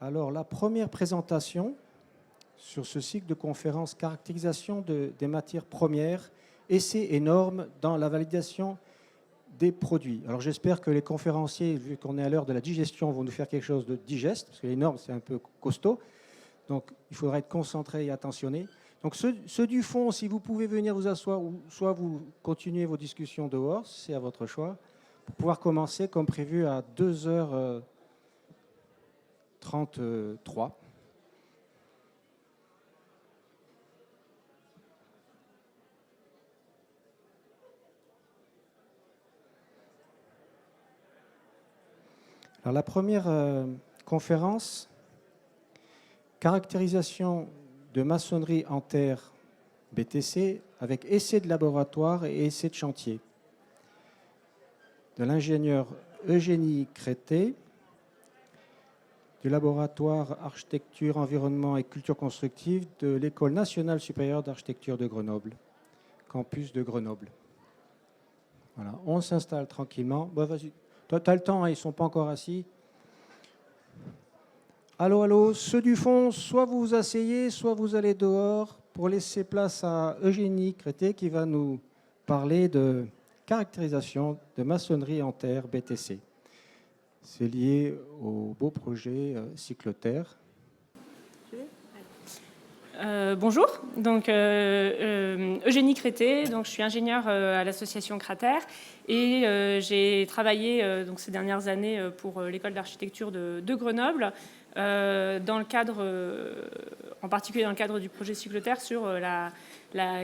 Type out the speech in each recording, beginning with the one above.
Alors, la première présentation sur ce cycle de conférences, caractérisation des matières premières, essais et normes dans la validation des produits. Alors, j'espère que les conférenciers, vu qu'on est à l'heure de la digestion, vont nous faire quelque chose de digeste, parce que les normes, c'est un peu costaud. Donc, il faudra être concentré et attentionné. Donc, ceux du fond, si vous pouvez venir vous asseoir, ou soit vous continuez vos discussions dehors, c'est à votre choix, pour pouvoir commencer comme prévu à 2h33. Alors, la première conférence, caractérisation de maçonnerie en terre BTC avec essai de laboratoire et essai de chantier, de l'ingénieur Eugénie Crété, du laboratoire architecture, environnement et culture constructive de l'École nationale supérieure d'architecture de Grenoble, campus de Grenoble. Voilà, on s'installe tranquillement. Bon, vas-y. Toi, tu as le temps, hein, ils ne sont pas encore assis. Allô, allô, ceux du fond, soit vous vous asseyez, soit vous allez dehors pour laisser place à Eugénie Crété qui va nous parler de caractérisation de maçonnerie en terre BTC. C'est lié au beau projet Cycloterre. Bonjour, donc Eugénie Crété, donc je suis ingénieure à l'association Cratère et j'ai travaillé donc ces dernières années pour l'école d'architecture de Grenoble, dans le cadre, en particulier dans le cadre du projet Cycloterre sur la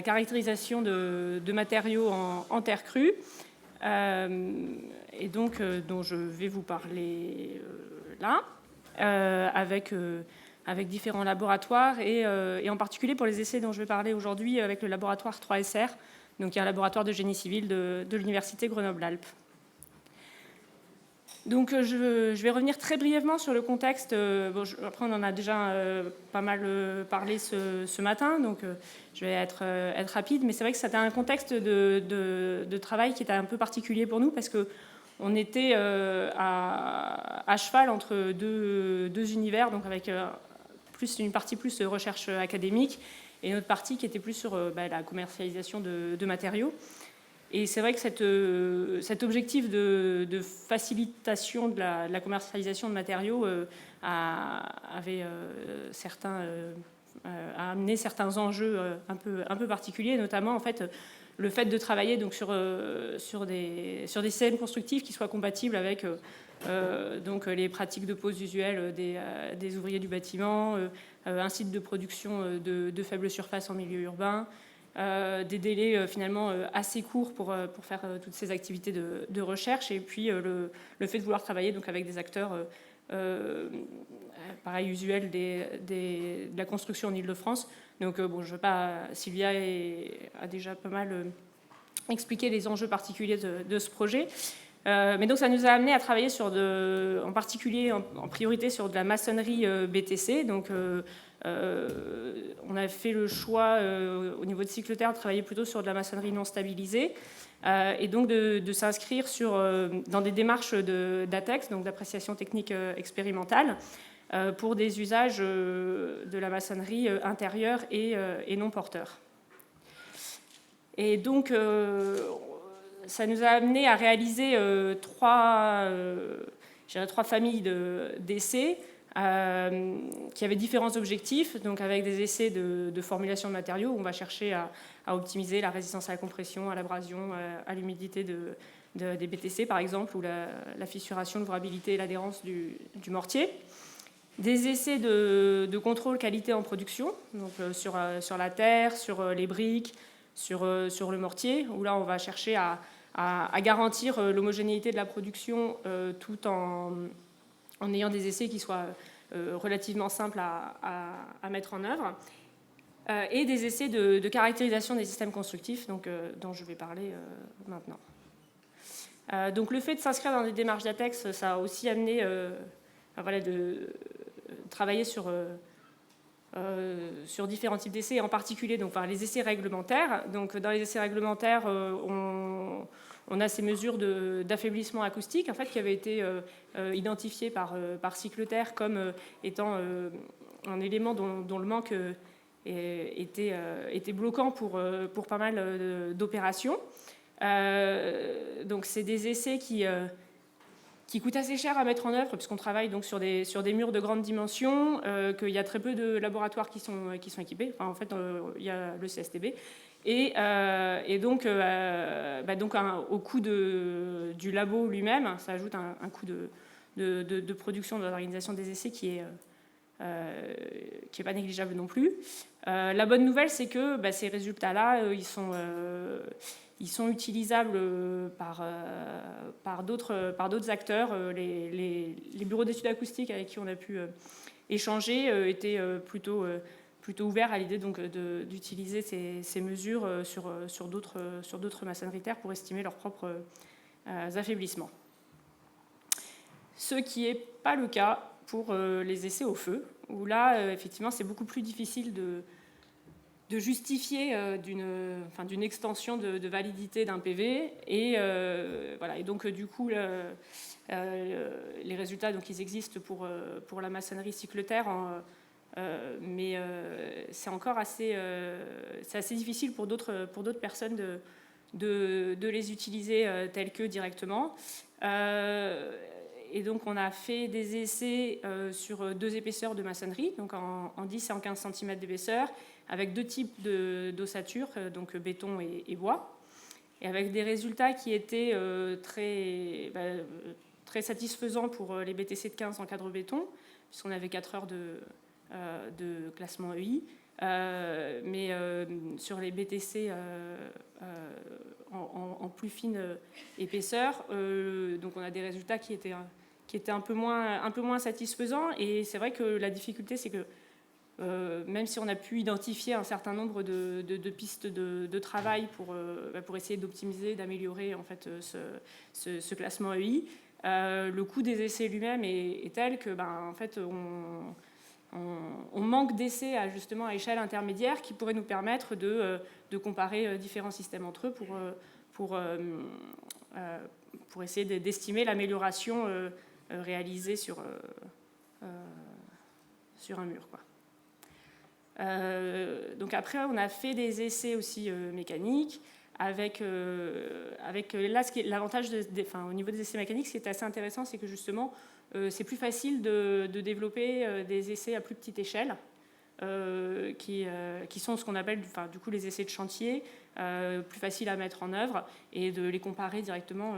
caractérisation de matériaux en terre crue, et donc dont je vais vous parler là, avec différents laboratoires et en particulier pour les essais dont je vais parler aujourd'hui avec le laboratoire 3SR, donc qui est un laboratoire de génie civil de l'université Grenoble-Alpes. Donc je vais revenir très brièvement sur le contexte. Après on en a déjà pas mal parlé ce matin, donc je vais être rapide, mais c'est vrai que c'était un contexte de travail qui était un peu particulier pour nous parce que on était à cheval entre deux univers, donc avec une partie plus recherche académique et une autre partie qui était plus sur la commercialisation de matériaux. Et c'est vrai que cet objectif de facilitation de la commercialisation de matériaux a amené certains enjeux un peu particuliers, notamment en fait le fait de travailler donc sur des systèmes constructifs qui soient compatibles avec donc les pratiques de pose usuelles des ouvriers du bâtiment, un site de production de faible surface en milieu urbain, des délais finalement assez courts pour faire toutes ces activités de recherche, et puis le fait de vouloir travailler donc avec des acteurs pareil usuels de la construction en Île-de-France. Donc bon, je veux pas, Sylvia a déjà pas mal expliqué les enjeux particuliers de ce projet. Mais donc ça nous a amené à travailler en particulier, en priorité sur de la maçonnerie BTC. Donc on a fait le choix au niveau de Cycloterre de travailler plutôt sur de la maçonnerie non stabilisée et donc de s'inscrire dans des démarches d'ATEX, donc d'appréciation technique expérimentale, pour des usages de la maçonnerie intérieure et non porteur. Et donc ça nous a amené à réaliser trois familles d'essais qui avaient différents objectifs, donc avec des essais de formulation de matériaux où on va chercher à optimiser la résistance à la compression, à l'abrasion, à l'humidité des BTC par exemple, ou la fissuration, l'ouvrabilité et l'adhérence du mortier. Des essais de contrôle qualité en production, donc sur la terre, sur les briques, sur le mortier, où là on va chercher à garantir l'homogénéité de la production tout en ayant des essais qui soient relativement simples à mettre en œuvre, et des essais de caractérisation des systèmes constructifs, donc, dont je vais parler maintenant. Donc le fait de s'inscrire dans des démarches d'ATEX, ça a aussi amené de travailler sur différents types d'essais, en particulier donc, les essais réglementaires. Donc, dans les essais réglementaires, on a ces mesures d'affaiblissement acoustique en fait, qui avaient été identifiées par Cycleterre comme étant un élément dont le manque était bloquant pour pas mal d'opérations. Donc c'est des essais qui coûtent assez cher à mettre en œuvre, puisqu'on travaille donc sur des murs de grande dimension, qu'il y a très peu de laboratoires qui sont équipés. Enfin, en fait, il y a le CSTB. Et donc, au coût du labo lui-même, ça ajoute un coût de production, de l'organisation des essais qui est pas négligeable non plus. La bonne nouvelle, c'est que ces résultats-là, ils sont utilisables par d'autres acteurs. Les bureaux d'études acoustiques avec qui on a pu échanger étaient plutôt ouverts à l'idée d'utiliser ces mesures sur d'autres maçonneries terre pour estimer leurs propres affaiblissements. Ce qui n'est pas le cas pour les essais au feu, où là, effectivement, c'est beaucoup plus difficile de justifier d'une extension de validité d'un PV. Et donc, du coup, les résultats, donc, ils existent pour la maçonnerie Cycleterre, mais c'est encore assez difficile pour d'autres personnes de les utiliser tels que directement. Et donc, on a fait des essais sur 2 épaisseurs de maçonnerie, donc en 10 et en 15 cm d'épaisseur, avec 2 types d'ossature, donc béton et bois, et avec des résultats qui étaient très satisfaisants pour les BTC de 15 en cadre béton, puisqu'on avait 4 heures de classement EI, mais sur les BTC en plus fine épaisseur, donc on a des résultats qui étaient un peu moins satisfaisants. Et c'est vrai que la difficulté, c'est que même si on a pu identifier un certain nombre de pistes de travail pour essayer d'optimiser, d'améliorer en fait ce classement EI, le coût des essais lui-même est tel que en fait on manque d'essais justement à échelle intermédiaire qui pourraient nous permettre de comparer différents systèmes entre eux pour essayer d'estimer l'amélioration réalisée sur un mur, quoi. Donc après, on a fait des essais aussi mécaniques avec là, l'avantage au niveau des essais mécaniques, ce qui est assez intéressant, c'est que justement, c'est plus facile de développer des essais à plus petite échelle, qui sont ce qu'on appelle du coup les essais de chantier, plus faciles à mettre en œuvre, et de les comparer directement,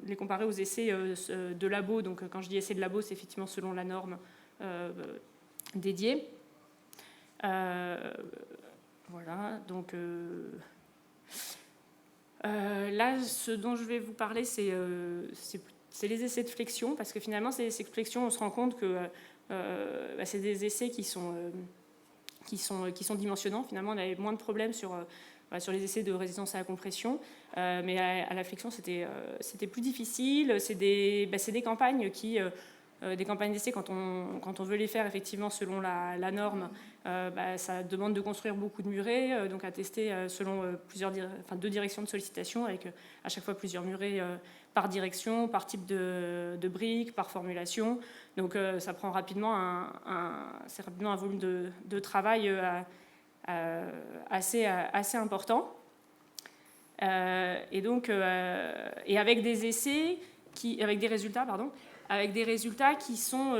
les comparer aux essais de labo. Donc quand je dis essais de labo, c'est effectivement selon la norme dédiée. Voilà, donc là, ce dont je vais vous parler, c'est les essais de flexion, parce que finalement, ces essais de flexion, on se rend compte que c'est des essais qui sont dimensionnants. Finalement, on avait moins de problèmes sur les essais de résistance à la compression, mais à la flexion, c'était plus difficile. C'est des campagnes des campagnes d'essai, quand on veut les faire effectivement selon la norme, ça demande de construire beaucoup de murets, donc à tester selon 2 directions de sollicitation, avec à chaque fois plusieurs murets par direction, par type de briques, par formulation. Donc ça prend rapidement un volume de travail assez important. Et donc avec des essais avec des résultats qui sont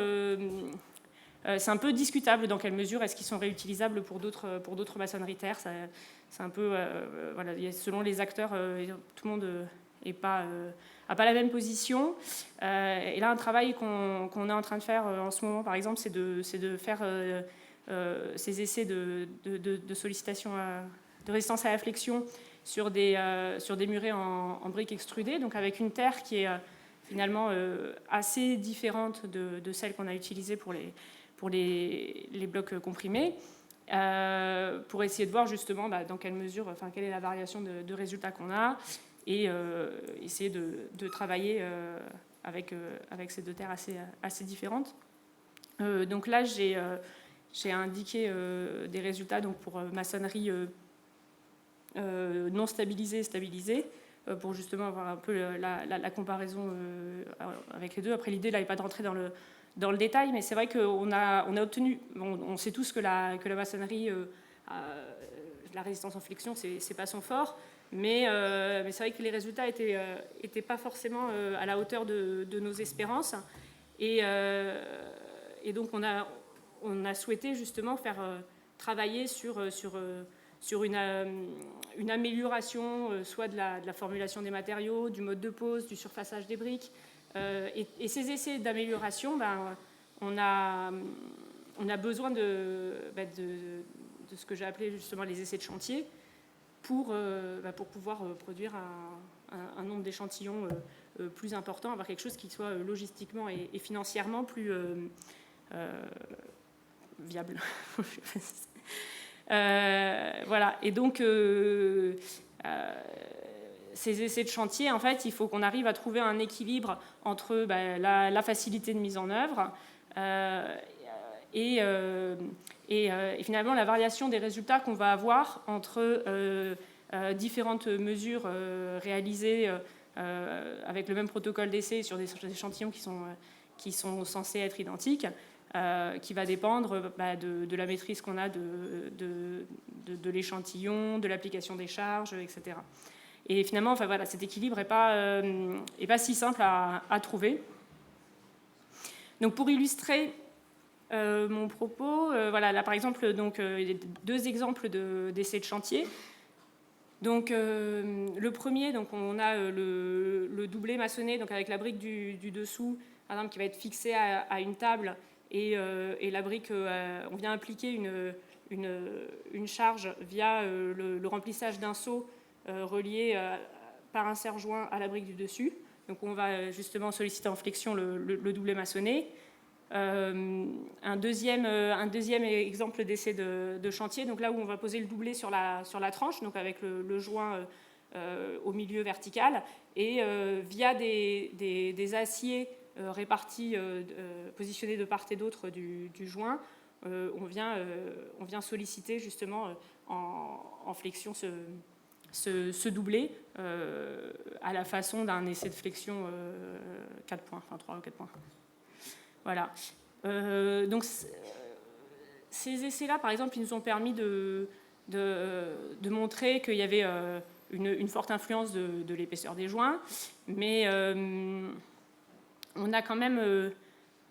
c'est un peu discutable dans quelle mesure est-ce qu'ils sont réutilisables pour d'autres maçonneries terre. C'est un peu selon les acteurs, tout le monde n'a pas la même position. Et là, un travail qu'on est en train de faire en ce moment, par exemple, c'est de faire ces essais de sollicitation de résistance à la flexion sur des murets en briques extrudées, donc avec une terre qui est finalement assez différente de celle qu'on a utilisée pour les blocs comprimés, pour essayer de voir justement dans quelle mesure, quelle est la variation de résultats qu'on a, et essayer de travailler avec ces 2 terres assez différentes. Donc là, j'ai indiqué des résultats donc pour maçonnerie non stabilisée et stabilisée. pour justement avoir un peu la comparaison avec les deux. Après, l'idée là n'est pas de rentrer dans le détail, mais c'est vrai qu'on a obtenu, on sait tous que la maçonnerie, la résistance en flexion, c'est pas son fort, mais c'est vrai que les résultats étaient pas forcément à la hauteur de nos espérances, et donc on a souhaité justement faire travailler sur une amélioration, soit de la formulation des matériaux, du mode de pose, du surfaçage des briques. Et ces essais d'amélioration, on a besoin de ce que j'ai appelé justement les essais de chantier pour pouvoir produire un nombre d'échantillons plus important, avoir quelque chose qui soit logistiquement et financièrement plus viable. Voilà. Et donc, ces essais de chantier, en fait, il faut qu'on arrive à trouver un équilibre entre la facilité de mise en œuvre et finalement la variation des résultats qu'on va avoir entre différentes mesures réalisées avec le même protocole d'essai sur des échantillons qui sont censés être identiques, qui va dépendre de la maîtrise qu'on a de l'échantillon, de l'application des charges, etc. Et finalement, voilà, cet équilibre n'est pas si simple à trouver. Donc, pour illustrer mon propos, voilà, là par exemple, donc, deux exemples d'essais de chantier. Donc, le premier, donc, on a le doublé maçonné, donc avec la brique du dessous, par exemple, qui va être fixée à une table, et la brique, on vient appliquer une charge via le remplissage d'un seau relié par un serre-joint à la brique du dessus. Donc on va justement solliciter en flexion le doublé maçonné. Un deuxième exemple d'essai de chantier, donc là où on va poser le doublé sur la tranche, donc avec le joint au milieu vertical, et via des aciers répartis, positionnés de part et d'autre du joint, on vient solliciter justement en flexion ce doublé à la façon d'un essai de flexion 4 points, enfin 3 ou 4 points. Voilà. Donc, ces essais-là, par exemple, ils nous ont permis de montrer qu'il y avait une forte influence de l'épaisseur des joints, mais on a quand même...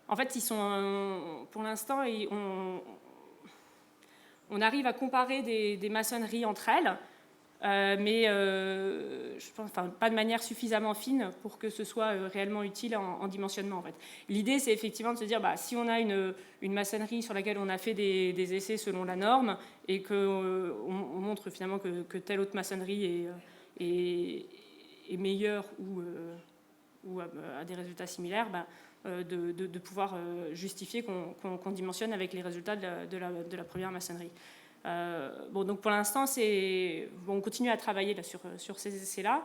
en fait, ils sont... pour l'instant, on arrive à comparer des maçonneries entre elles, mais je pense, pas de manière suffisamment fine pour que ce soit réellement utile en dimensionnement. En fait. L'idée, c'est effectivement de se dire, si on a une maçonnerie sur laquelle on a fait des essais selon la norme et qu'on montre finalement que telle autre maçonnerie est meilleure ou a des résultats similaires, de pouvoir justifier qu'on dimensionne avec les résultats de la première maçonnerie. Donc pour l'instant, on continue à travailler là, sur ces essais-là,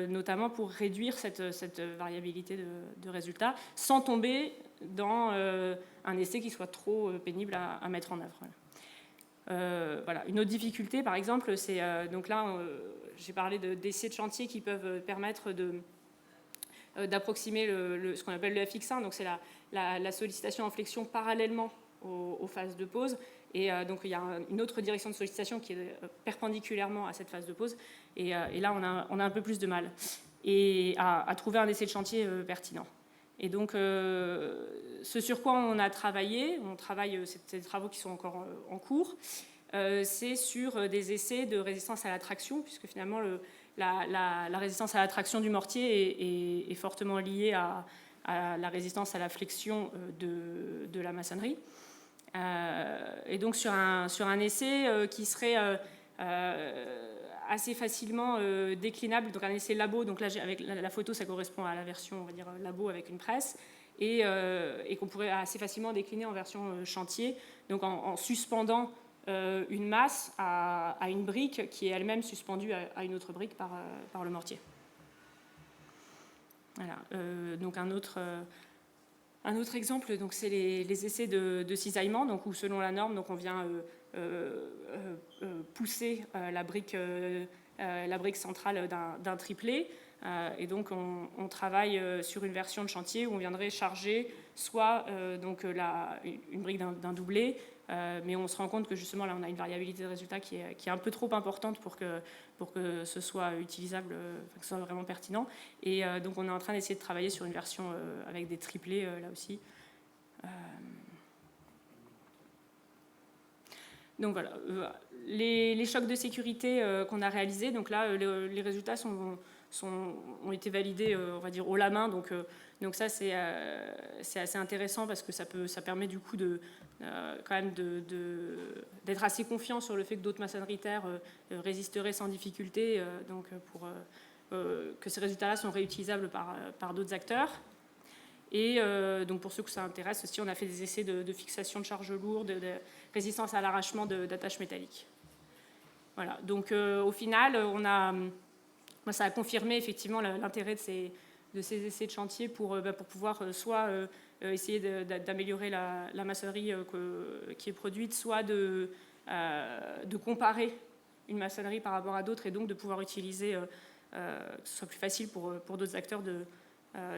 notamment pour réduire cette variabilité de résultats, sans tomber dans un essai qui soit trop pénible à mettre en œuvre. Voilà. Une autre difficulté, par exemple, c'est donc là, j'ai parlé d'essais de chantier qui peuvent permettre d'approximer ce qu'on appelle le FX1, donc c'est la sollicitation en flexion parallèlement aux phases de pose. Et donc il y a une autre direction de sollicitation qui est perpendiculairement à cette phase de pose. Et là, on a un peu plus de mal à trouver un essai de chantier pertinent. Et donc, ce sur quoi on travaille, c'est des travaux qui sont encore en cours, c'est sur des essais de résistance à la traction, puisque finalement, la résistance à la traction du mortier est fortement liée à la résistance à la flexion de la maçonnerie. Et donc sur un essai qui serait assez facilement déclinable, donc un essai labo, donc là avec la photo ça correspond à la version on va dire labo avec une presse, et qu'on pourrait assez facilement décliner en version chantier, donc en suspendant une masse à une brique qui est elle-même suspendue à une autre brique par le mortier. Voilà, donc un autre exemple, donc c'est les essais de cisaillement, donc où selon la norme, donc on vient pousser la brique la brique centrale d'un triplet. Et donc, on travaille sur une version de chantier où on viendrait charger soit donc une brique d'un doublé, mais on se rend compte que justement, là, on a une variabilité de résultat qui est un peu trop importante pour que ce soit utilisable, que ce soit vraiment pertinent. Et donc, on est en train d'essayer de travailler sur une version avec des triplés, là aussi. Donc voilà, les chocs de sécurité qu'on a réalisés, donc là, les résultats ont été validés, on va dire, haut la main. Donc ça, c'est assez intéressant parce que ça permet du coup quand même d'être assez confiant sur le fait que d'autres maçonneries terre résisteraient sans difficulté, donc que ces résultats-là sont réutilisables par d'autres acteurs. Et donc pour ceux que ça intéresse aussi, on a fait des essais de fixation de charges lourdes, de résistance à l'arrachement d'attaches métalliques. Voilà, donc au final, ça a confirmé effectivement l'intérêt de ces essais de chantier pour pouvoir soit essayer d'améliorer la maçonnerie qui est produite, soit de comparer une maçonnerie par rapport à d'autres et donc de pouvoir utiliser, que ce soit plus facile pour d'autres acteurs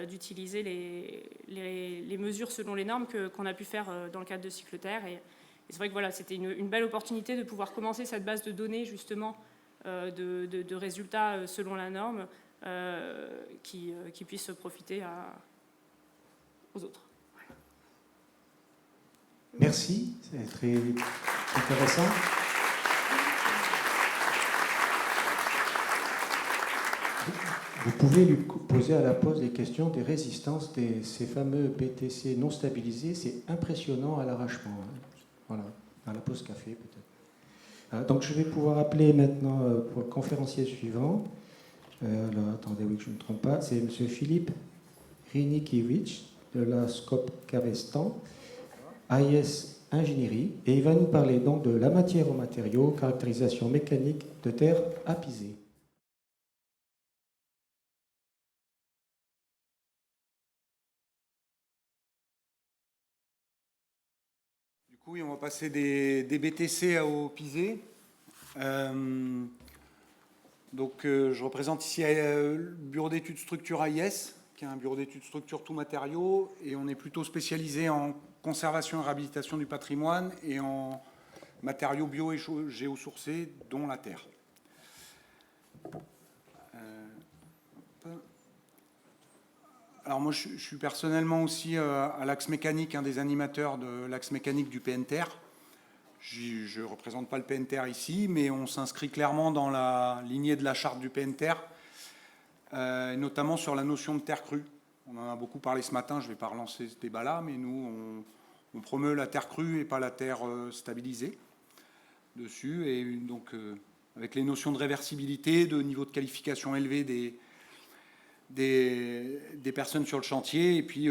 d'utiliser les mesures selon les normes qu'on a pu faire dans le cadre de Cycleterre. Et c'est vrai que voilà, c'était une belle opportunité de pouvoir commencer cette base de données justement de résultats selon la norme qui puissent profiter aux autres. Merci, c'est très intéressant. Vous pouvez lui poser à la pause des questions des résistances de ces fameux BTC non stabilisés. C'est impressionnant à l'arrachement. Hein. Voilà, dans la pause café peut-être. Donc je vais pouvoir appeler maintenant pour le conférencier suivant. Alors attendez, oui que je ne me trompe pas. C'est M. Philippe Rinikiewicz de la SCOP Cavestan, AIS Ingénierie. Et il va nous parler donc de la matière aux matériaux, caractérisation mécanique de terre à piser. Oui, on va passer des BTC au pisé. Je représente ici le bureau d'études structure AIS, qui est un bureau d'études structure tout matériaux, et on est plutôt spécialisé en conservation et réhabilitation du patrimoine et en matériaux bio et géosourcés, dont la terre. Alors moi, je suis personnellement aussi à l'axe mécanique, un des animateurs de l'axe mécanique du PNTR. Je ne représente pas le PNTR ici, mais on s'inscrit clairement dans la lignée de la charte du PNTR, notamment sur la notion de terre crue. On en a beaucoup parlé ce matin, je ne vais pas relancer ce débat-là, mais nous, on promeut la terre crue et pas la terre stabilisée dessus. Et donc, avec les notions de réversibilité, de niveau de qualification élevé des personnes sur le chantier, et puis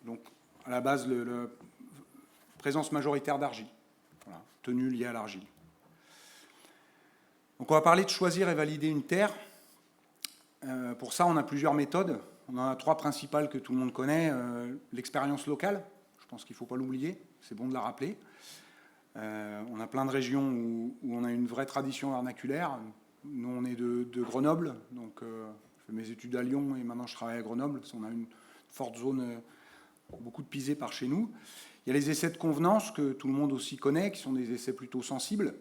donc à la base la présence majoritaire d'argile, voilà, tenue liée à l'argile. Donc on va parler de choisir et valider une terre. Pour ça, on a plusieurs méthodes. On en a trois principales que tout le monde connaît. L'expérience locale, je pense qu'il ne faut pas l'oublier, c'est bon de la rappeler. On a plein de régions où on a une vraie tradition vernaculaire. Nous, on est de Grenoble, donc mes études à Lyon et maintenant je travaille à Grenoble. On a une forte zone, beaucoup de pisés par chez nous. Il y a les essais de convenance que tout le monde aussi connaît, qui sont des essais plutôt sensibles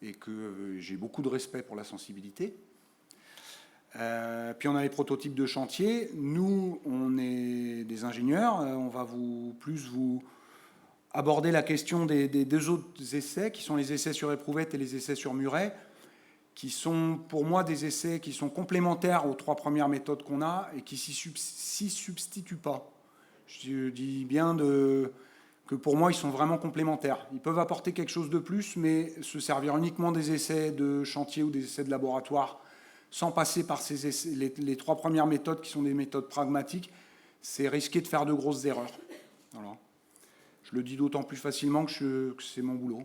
et que j'ai beaucoup de respect pour la sensibilité. Puis on a les prototypes de chantier. Nous, on est des ingénieurs. On va vous aborder la question des deux autres essais, qui sont les essais sur éprouvette et les essais sur muret, qui sont pour moi des essais qui sont complémentaires aux trois premières méthodes qu'on a et qui s'y substituent pas. Je dis bien que pour moi, ils sont vraiment complémentaires. Ils peuvent apporter quelque chose de plus, mais se servir uniquement des essais de chantier ou des essais de laboratoire, sans passer par ces essais, les trois premières méthodes qui sont des méthodes pragmatiques, c'est risquer de faire de grosses erreurs. Voilà. Je le dis d'autant plus facilement que c'est mon boulot.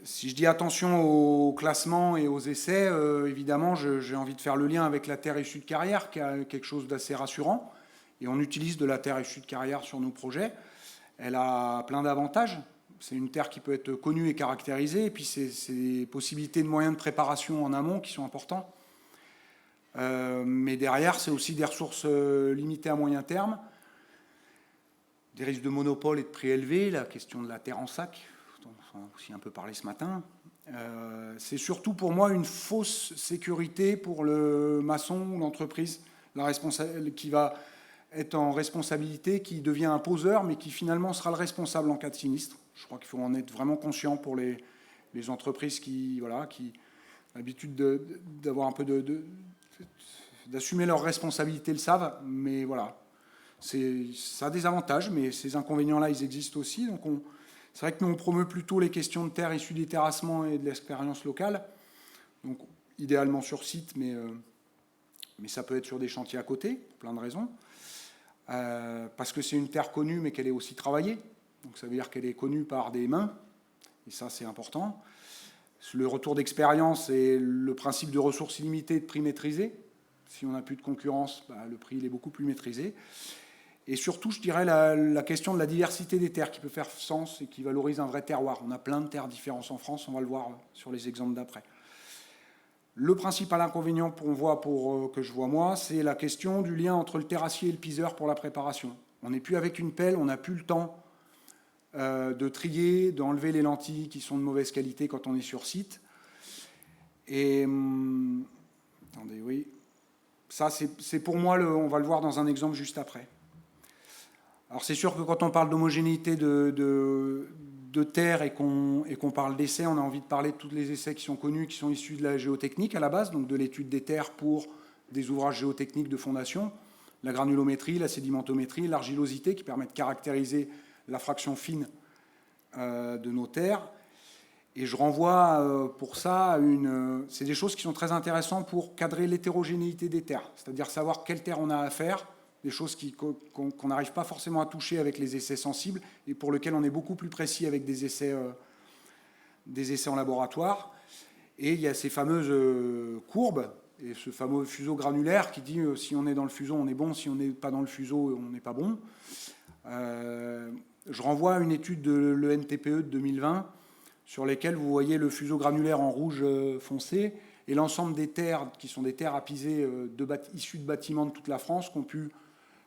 Si je dis attention au classement et aux essais, évidemment, j'ai envie de faire le lien avec la terre issue de carrière, qui a quelque chose d'assez rassurant. Et on utilise de la terre issue de carrière sur nos projets. Elle a plein d'avantages. c'est une terre qui peut être connue et caractérisée, et puis c'est des possibilités de moyens de préparation en amont qui sont importants. Mais derrière, c'est aussi des ressources limitées à moyen terme, des risques de monopole et de prix élevés, la question de la terre en sac, dont on a aussi un peu parlé ce matin. C'est surtout pour moi une fausse sécurité pour le maçon ou l'entreprise qui va être en responsabilité, qui devient un poseur, mais qui finalement sera le responsable en cas de sinistre. Je crois qu'il faut en être vraiment conscient pour les entreprises qui ont l'habitude d'avoir un peu d'assumer leurs responsabilités, le savent, mais voilà. Ça a des avantages, mais ces inconvénients-là, ils existent aussi. Donc c'est vrai que nous, on promeut plutôt les questions de terre issues des terrassements et de l'expérience locale. Donc, idéalement sur site, mais ça peut être sur des chantiers à côté, pour plein de raisons. Parce que c'est une terre connue, mais qu'elle est aussi travaillée. Donc, ça veut dire qu'elle est connue par des mains. Et ça, c'est important. Le retour d'expérience et le principe de ressources illimitées et de prix maîtrisé. Si on n'a plus de concurrence, le prix il est beaucoup plus maîtrisé. Et surtout, je dirais, la question de la diversité des terres qui peut faire sens et qui valorise un vrai terroir. On a plein de terres différentes en France, on va le voir sur les exemples d'après. Le principal inconvénient que je vois moi, c'est la question du lien entre le terrassier et le piseur pour la préparation. On n'est plus avec une pelle, on n'a plus le temps de trier, d'enlever les lentilles qui sont de mauvaise qualité quand on est sur site. Et attendez, oui. Ça, c'est pour moi, on va le voir dans un exemple juste après. Alors c'est sûr que quand on parle d'homogénéité de terre et qu'on parle d'essais, on a envie de parler de tous les essais qui sont connus, qui sont issus de la géotechnique à la base, donc de l'étude des terres pour des ouvrages géotechniques de fondation, la granulométrie, la sédimentométrie, l'argilosité qui permet de caractériser la fraction fine de nos terres. Et je renvoie pour ça c'est des choses qui sont très intéressantes pour cadrer l'hétérogénéité des terres, c'est-à-dire savoir quelle terre on a à faire, des choses qu'on n'arrive pas forcément à toucher avec les essais sensibles et pour lesquels on est beaucoup plus précis avec des essais en laboratoire. Et il y a ces fameuses courbes et ce fameux fuseau granulaire qui dit si on est dans le fuseau, on est bon, si on n'est pas dans le fuseau, on n'est pas bon. Je renvoie à une étude de l'ENTPE de 2020 sur lesquelles vous voyez le fuseau granulaire en rouge foncé et l'ensemble des terres qui sont des terres appisées issues de bâtiments de toute la France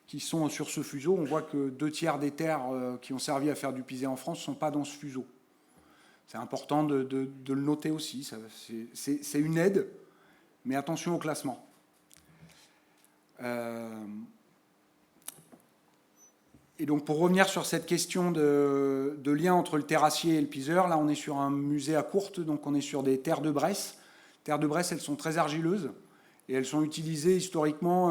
qui sont sur ce fuseau. On voit que 2/3 des terres qui ont servi à faire du pisé en France ne sont pas dans ce fuseau. C'est important de le noter aussi. C'est une aide, mais attention au classement. Et donc pour revenir sur cette question de lien entre le terrassier et le piseur, là on est sur un musée à Courtes, donc on est sur des terres de Bresse. Terres de Bresse, elles sont très argileuses et elles sont utilisées historiquement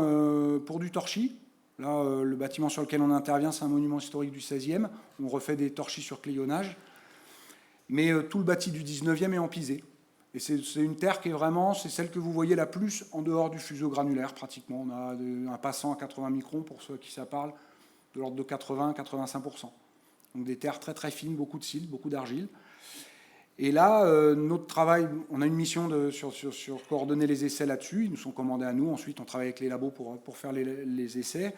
pour du torchis. Là, le bâtiment sur lequel on intervient, c'est un monument historique du XVIe. On refait des torchis sur clayonnage. Mais tout le bâti du XIXe est en pisé. Et c'est une terre qui est vraiment, c'est celle que vous voyez la plus en dehors du fuseau granulaire, pratiquement. On a un passant à 80 microns, pour ceux à qui ça parle, de l'ordre de 80-85%. Donc des terres très très fines, beaucoup de silt, beaucoup d'argile. Et là, notre travail, on a une mission sur coordonner les essais là-dessus. Ils nous sont commandés à nous. Ensuite, on travaille avec les labos pour faire les essais.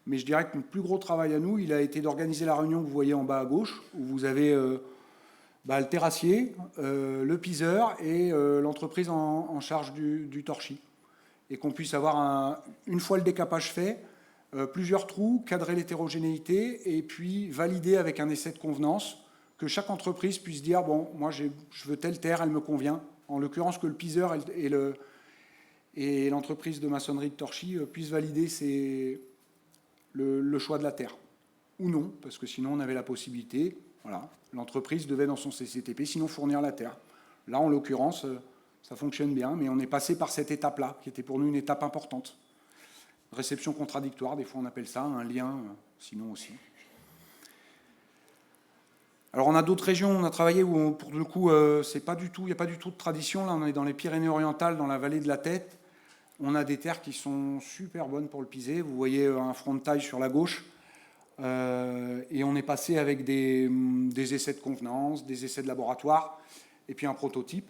Mais je dirais que notre plus gros travail à nous, il a été d'organiser la réunion que vous voyez en bas à gauche, où vous avez le terrassier, le piseur et l'entreprise en charge du torchis. Et qu'on puisse avoir, une fois le décapage fait, plusieurs trous, cadrer l'hétérogénéité et puis valider avec un essai de convenance que chaque entreprise puisse dire bon, moi je veux telle terre, elle me convient. En l'occurrence, que le piseur et l'entreprise de maçonnerie de torchis puissent valider le choix de la terre. Ou non, parce que sinon on avait la possibilité, voilà, l'entreprise devait dans son CCTP sinon fournir la terre. Là, en l'occurrence, ça fonctionne bien, mais on est passé par cette étape-là, qui était pour nous une étape importante. Réception contradictoire, des fois on appelle ça, un lien, sinon aussi. Alors on a d'autres régions, on a travaillé où pour le coup, il n'y a pas du tout de tradition. Là, on est dans les Pyrénées-Orientales, dans la vallée de la Tête. On a des terres qui sont super bonnes pour le pisé. Vous voyez un front de taille sur la gauche. Et on est passé avec des essais de convenance, des essais de laboratoire, et puis un prototype.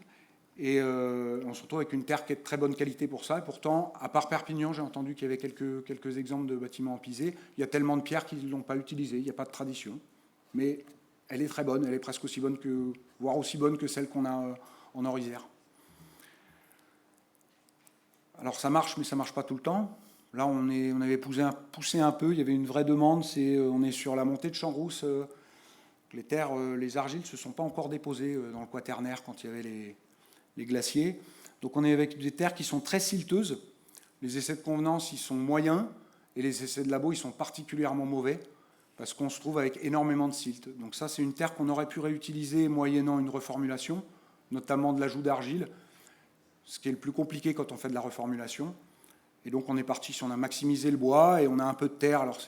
Et on se retrouve avec une terre qui est de très bonne qualité pour ça. Et pourtant, à part Perpignan, j'ai entendu qu'il y avait quelques exemples de bâtiments en pisé. Il y a tellement de pierres qu'ils ne l'ont pas utilisé. Il n'y a pas de tradition. Mais elle est très bonne, elle est presque aussi bonne que, voire aussi bonne que celle qu'on a en Orisère. Alors ça marche, mais ça ne marche pas tout le temps. Là, on avait poussé un peu, il y avait une vraie demande, on est sur la montée de Champs-Rousse. Les terres, les argiles ne se sont pas encore déposées dans le Quaternaire quand il y avait les glaciers. Donc on est avec des terres qui sont très silteuses. Les essais de convenance, ils sont moyens, et les essais de labo, ils sont particulièrement mauvais, parce qu'on se trouve avec énormément de silt. Donc ça, c'est une terre qu'on aurait pu réutiliser moyennant une reformulation, notamment de l'ajout d'argile, ce qui est le plus compliqué quand on fait de la reformulation. Et donc on est parti, on a maximisé le bois, et on a un peu de terre, alors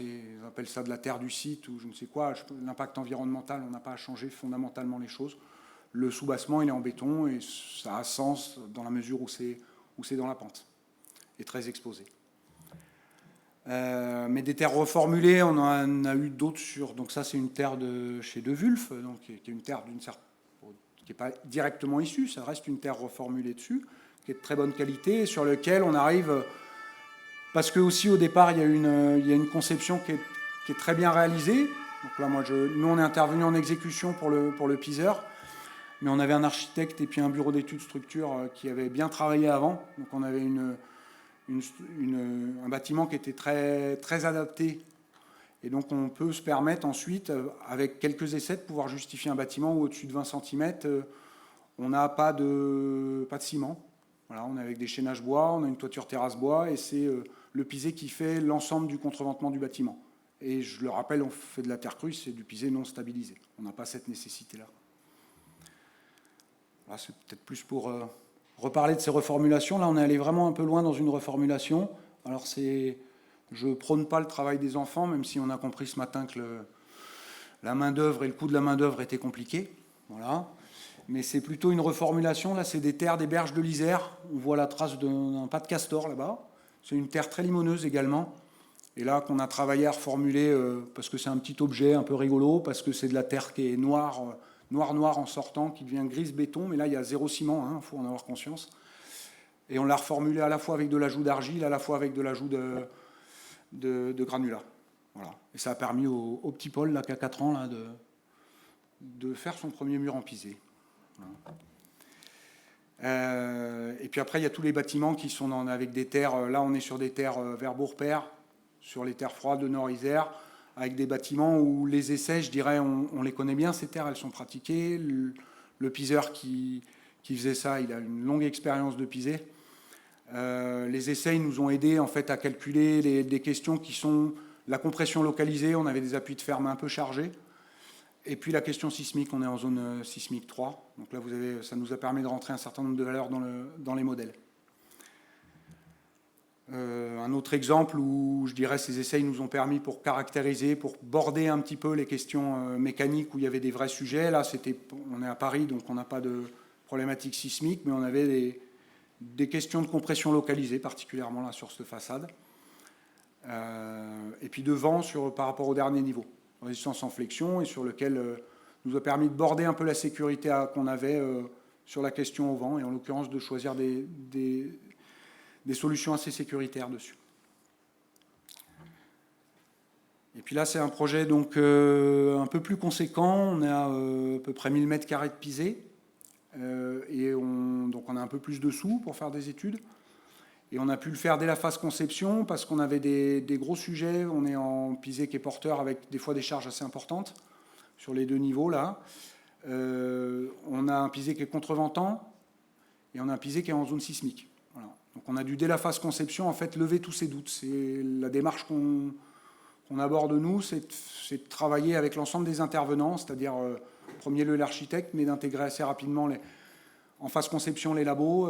on appelle ça de la terre du site, ou je ne sais quoi, l'impact environnemental, on n'a pas à changer fondamentalement les choses. Le soubassement, il est en béton, et ça a sens dans la mesure où c'est dans la pente, et très exposé. Mais des terres reformulées, on en a eu d'autres sur. Donc ça, c'est une terre de chez De Wulf, donc qui est une terre qui n'est pas directement issue, ça reste une terre reformulée dessus, qui est de très bonne qualité, et sur lequel on arrive. Parce que aussi au départ, il y a une conception qui est très bien réalisée. Donc là, nous, on est intervenu en exécution pour le piseur, mais on avait un architecte et puis un bureau d'études structure qui avait bien travaillé avant. Donc on avait un bâtiment qui était très, très adapté. Et donc on peut se permettre ensuite, avec quelques essais, de pouvoir justifier un bâtiment où au-dessus de 20 cm, on n'a pas de ciment. Voilà, on est avec des chaînages bois, on a une toiture terrasse bois, et c'est le pisé qui fait l'ensemble du contreventement du bâtiment. Et je le rappelle, on fait de la terre crue, c'est du pisé non stabilisé. On n'a pas cette nécessité-là. Voilà, c'est peut-être plus pour reparler de ces reformulations. Là, on est allé vraiment un peu loin dans une reformulation. Alors, je prône pas le travail des enfants, même si on a compris ce matin que la main-d'œuvre et le coût de la main-d'œuvre étaient compliqués. Voilà. Mais c'est plutôt une reformulation. Là, c'est des terres des berges de l'Isère. On voit la trace d'un pas de castor là-bas. C'est une terre très limoneuse également. Et là, qu'on a travaillé à reformuler parce que c'est un petit objet un peu rigolo, parce que c'est de la terre qui est noire en sortant, qui devient grise béton. Mais là, il y a 0 ciment, il faut en avoir conscience. Et on l'a reformulé à la fois avec de l'ajout d'argile, à la fois avec de l'ajout de granulats. Voilà. Et ça a permis au petit Paul, là, qui a 4 ans, là, de faire son premier mur en pisé. Et puis après, il y a tous les bâtiments qui sont avec des terres. Là, on est sur des terres vers Beaurepaire, sur les terres froides de Nord-Isère, avec des bâtiments où les essais, je dirais, on les connaît bien, ces terres, elles sont pratiquées. Le piseur qui faisait ça, il a une longue expérience de pisé. Les essais, ils nous ont aidés en fait, à calculer des questions qui sont la compression localisée. On avait des appuis de ferme un peu chargés. Et puis la question sismique, on est en zone sismique 3. Donc là, ça nous a permis de rentrer un certain nombre de valeurs dans les modèles. Un autre exemple où je dirais ces essais nous ont permis pour caractériser, pour border un petit peu les questions mécaniques où il y avait des vrais sujets. Là, on est à Paris, donc on n'a pas de problématique sismique, mais on avait des questions de compression localisée, particulièrement là sur cette façade. Et puis de vent par rapport au dernier niveau. Résistance en flexion, et sur lequel nous a permis de border un peu la sécurité qu'on avait sur la question au vent, et en l'occurrence de choisir des solutions assez sécuritaires dessus. Et puis là, c'est un projet donc, un peu plus conséquent. On a à peu près 1000 m² de pisé, et donc on a un peu plus de sous pour faire des études. Et on a pu le faire dès la phase conception parce qu'on avait des gros sujets. On est en pisé qui est porteur avec des fois des charges assez importantes sur les 2 niveaux là. On a un pisé qui est contreventant et on a un pisé qui est en zone sismique. Voilà. Donc on a dû dès la phase conception en fait lever tous ces doutes. C'est la démarche qu'on aborde nous, c'est de travailler avec l'ensemble des intervenants, c'est-à-dire en premier lieu l'architecte, mais d'intégrer assez rapidement en phase conception les labos,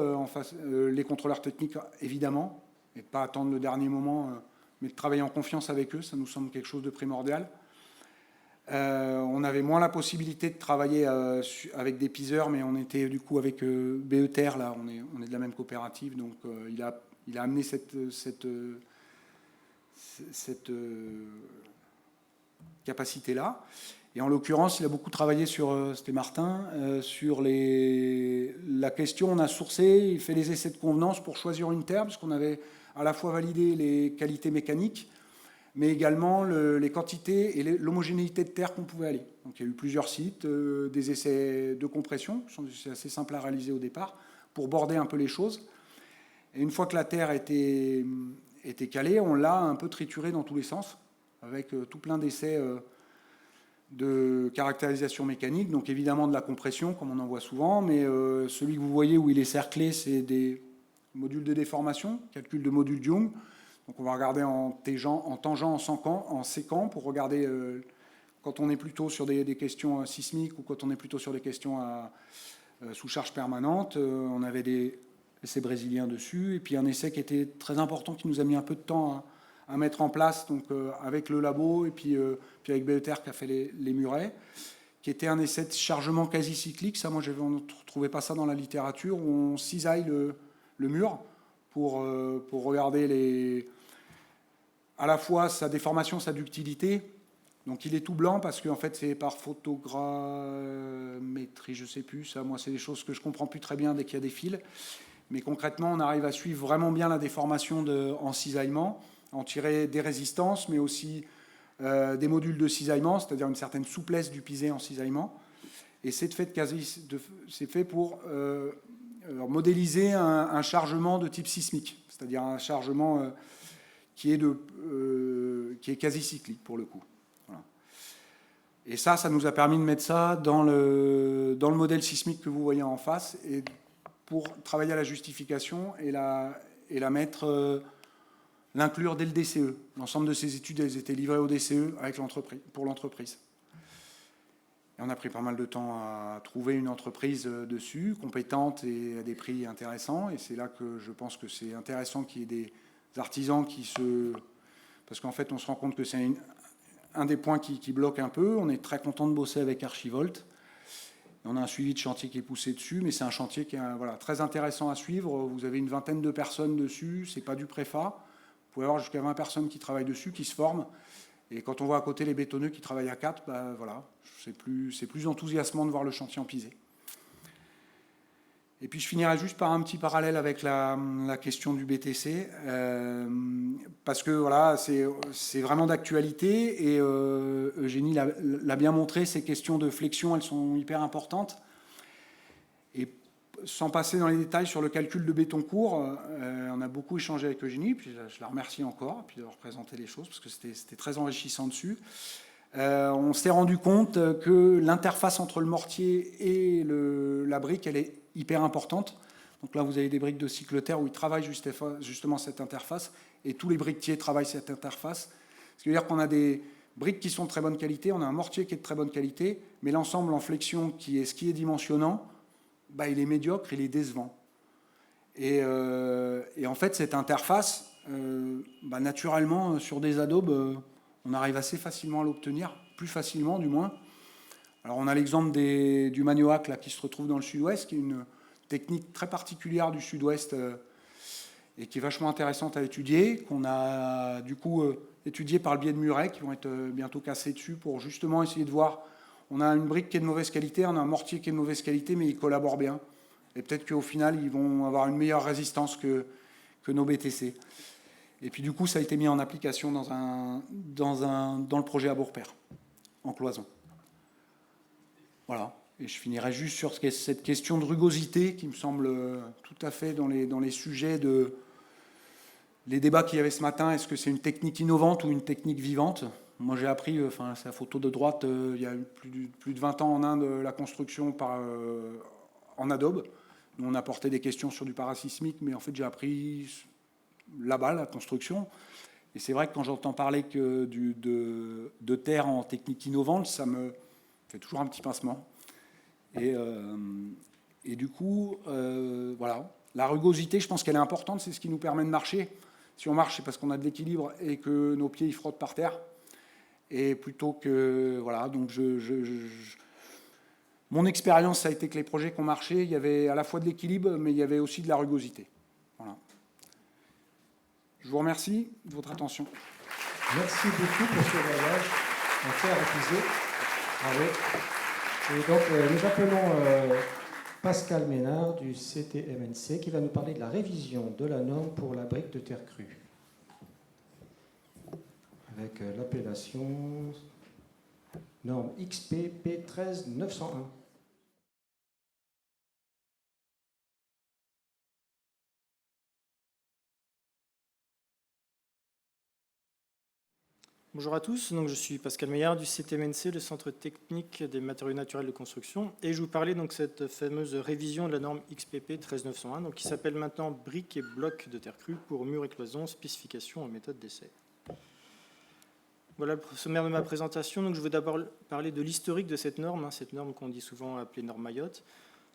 les contrôleurs techniques évidemment, et de ne pas attendre le dernier moment, mais de travailler en confiance avec eux, ça nous semble quelque chose de primordial. On avait moins la possibilité de travailler avec des piseurs, mais on était du coup avec BETER, là, on est de la même coopérative, donc il a amené cette capacité-là. Et en l'occurrence, il a beaucoup travaillé c'était Martin, sur la question, on a sourcé, il fait les essais de convenance pour choisir une terre, parce qu'on avait à la fois validé les qualités mécaniques, mais également les quantités et l'homogénéité de terre qu'on pouvait aller. Donc il y a eu plusieurs sites, des essais de compression, qui sont assez simples à réaliser au départ, pour border un peu les choses. Et une fois que la terre était calée, on l'a un peu triturée dans tous les sens, avec tout plein d'essais de caractérisation mécanique, donc évidemment de la compression, comme on en voit souvent, mais celui que vous voyez où il est cerclé, c'est des modules de déformation, calcul de modules Young. Donc on va regarder en tangent, en séquent, pour regarder quand on est plutôt sur des questions sismiques ou quand on est plutôt sur des questions sous charge permanente. On avait des essais brésiliens dessus, et puis un essai qui était très important, qui nous a mis un peu de temps à mettre en place, donc avec le labo, et puis avec BETER qui a fait les murets, qui était un essai de chargement quasi cyclique. Ça, moi, on ne trouvait pas ça dans la littérature, où on cisaille le mur pour regarder à la fois sa déformation, sa ductilité. Donc il est tout blanc parce qu'en fait c'est par photogrammétrie, je ne sais plus, ça, moi c'est des choses que je ne comprends plus très bien dès qu'il y a des fils. Mais concrètement, on arrive à suivre vraiment bien la déformation en cisaillement, en tirer des résistances, mais aussi des modules de cisaillement, c'est-à-dire une certaine souplesse du pisé en cisaillement. Et c'est fait pour modéliser un chargement de type sismique, c'est-à-dire un chargement qui est quasi cyclique pour le coup. Voilà. Et ça nous a permis de mettre ça dans le modèle sismique que vous voyez en face, et pour travailler à la justification et l'inclure dès le DCE. L'ensemble de ces études, elles étaient livrées au DCE pour l'entreprise. Et on a pris pas mal de temps à trouver une entreprise dessus, compétente et à des prix intéressants. Et c'est là que je pense que c'est intéressant qu'il y ait des artisans parce qu'en fait, on se rend compte que c'est un des points qui bloque un peu. On est très content de bosser avec Archivolt. On a un suivi de chantier qui est poussé dessus, mais c'est un chantier qui est très intéressant à suivre. Vous avez une vingtaine de personnes dessus, c'est pas du préfa. Vous pouvez avoir jusqu'à 20 personnes qui travaillent dessus, qui se forment. Et quand on voit à côté les bétonneux qui travaillent à 4, c'est plus enthousiasmant de voir le chantier en pisé. Et puis je finirai juste par un petit parallèle avec la question du BTC, parce que voilà, c'est vraiment d'actualité, et Eugénie l'a bien montré, ces questions de flexion, elles sont hyper importantes. Et sans passer dans les détails sur le calcul de béton court, on a beaucoup échangé avec Eugénie, puis je la remercie encore, puis d'avoir présenté les choses, parce que c'était très enrichissant dessus. On s'est rendu compte que l'interface entre le mortier et la brique, elle est hyper importante. Donc là, vous avez des briques de cyclotère où ils travaillent justement cette interface, et tous les briquetiers travaillent cette interface. Ce qui veut dire qu'on a des briques qui sont de très bonne qualité, on a un mortier qui est de très bonne qualité, mais l'ensemble en flexion, ce qui est dimensionnant, il est médiocre, il est décevant. Et en fait, cette interface, naturellement, sur des adobes, on arrive assez facilement à l'obtenir, plus facilement du moins. Alors on a l'exemple du Manioac là, qui se retrouve dans le sud-ouest, qui est une technique très particulière du sud-ouest et qui est vachement intéressante à étudier, qu'on a du coup étudié par le biais de murets qui vont être bientôt cassés dessus pour justement essayer de voir. On a une brique qui est de mauvaise qualité, on a un mortier qui est de mauvaise qualité, mais ils collaborent bien. Et peut-être qu'au final, ils vont avoir une meilleure résistance que nos BTC. Et puis du coup, ça a été mis en application dans le projet à Beaurepaire, en cloison. Voilà. Et je finirai juste sur cette question de rugosité qui me semble tout à fait dans les sujets les débats qu'il y avait ce matin. Est-ce que c'est une technique innovante ou une technique vivante ? Moi, j'ai appris, c'est la photo de droite, il y a plus de 20 ans en Inde, la construction en adobe. Nous, on apportait des questions sur du parasismique, mais en fait, j'ai appris là-bas la construction. Et c'est vrai que quand j'entends parler de terre en technique innovante, ça me fait toujours un petit pincement. Et du coup, voilà. La rugosité, je pense qu'elle est importante, c'est ce qui nous permet de marcher. Si on marche, c'est parce qu'on a de l'équilibre et que nos pieds ils frottent par terre. Et plutôt que... Voilà, donc mon expérience, ça a été que les projets qui ont marché, il y avait à la fois de l'équilibre, mais il y avait aussi de la rugosité. Voilà. Je vous remercie de votre attention. Merci beaucoup pour ce voyage en terre épuisée. Bravo. Et donc, nous appelons Pascal Ménard du CTMNC qui va nous parler de la révision de la norme pour la brique de terre crue. avec l'appellation norme XPP 13901. Bonjour à tous, donc je suis Pascal Meillard du CTMNC, le Centre technique des matériaux naturels de construction, et je vous parlais donc de cette fameuse révision de la norme XPP 13901, donc qui s'appelle maintenant briques et blocs de terre crue pour murs et cloisons, spécifications et méthodes d'essai. Voilà le sommaire de ma présentation. Donc je vais d'abord parler de l'historique de cette norme qu'on dit souvent appelée norme Mayotte,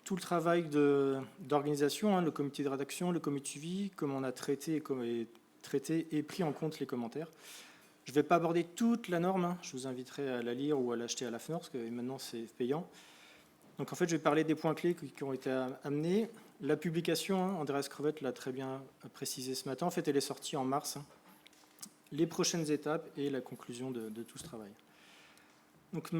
tout le travail d'organisation, le comité de rédaction, le comité de suivi, comment on a traité et pris en compte les commentaires. Je ne vais pas aborder toute la norme, je vous inviterai à la lire ou à l'acheter à la FNOR, parce que maintenant c'est payant. Donc en fait, je vais parler des points clés qui ont été amenés. La publication, Andreas Crevette l'a très bien précisé ce matin, en fait elle est sortie en mars. Les prochaines étapes et la conclusion de tout ce travail. Donc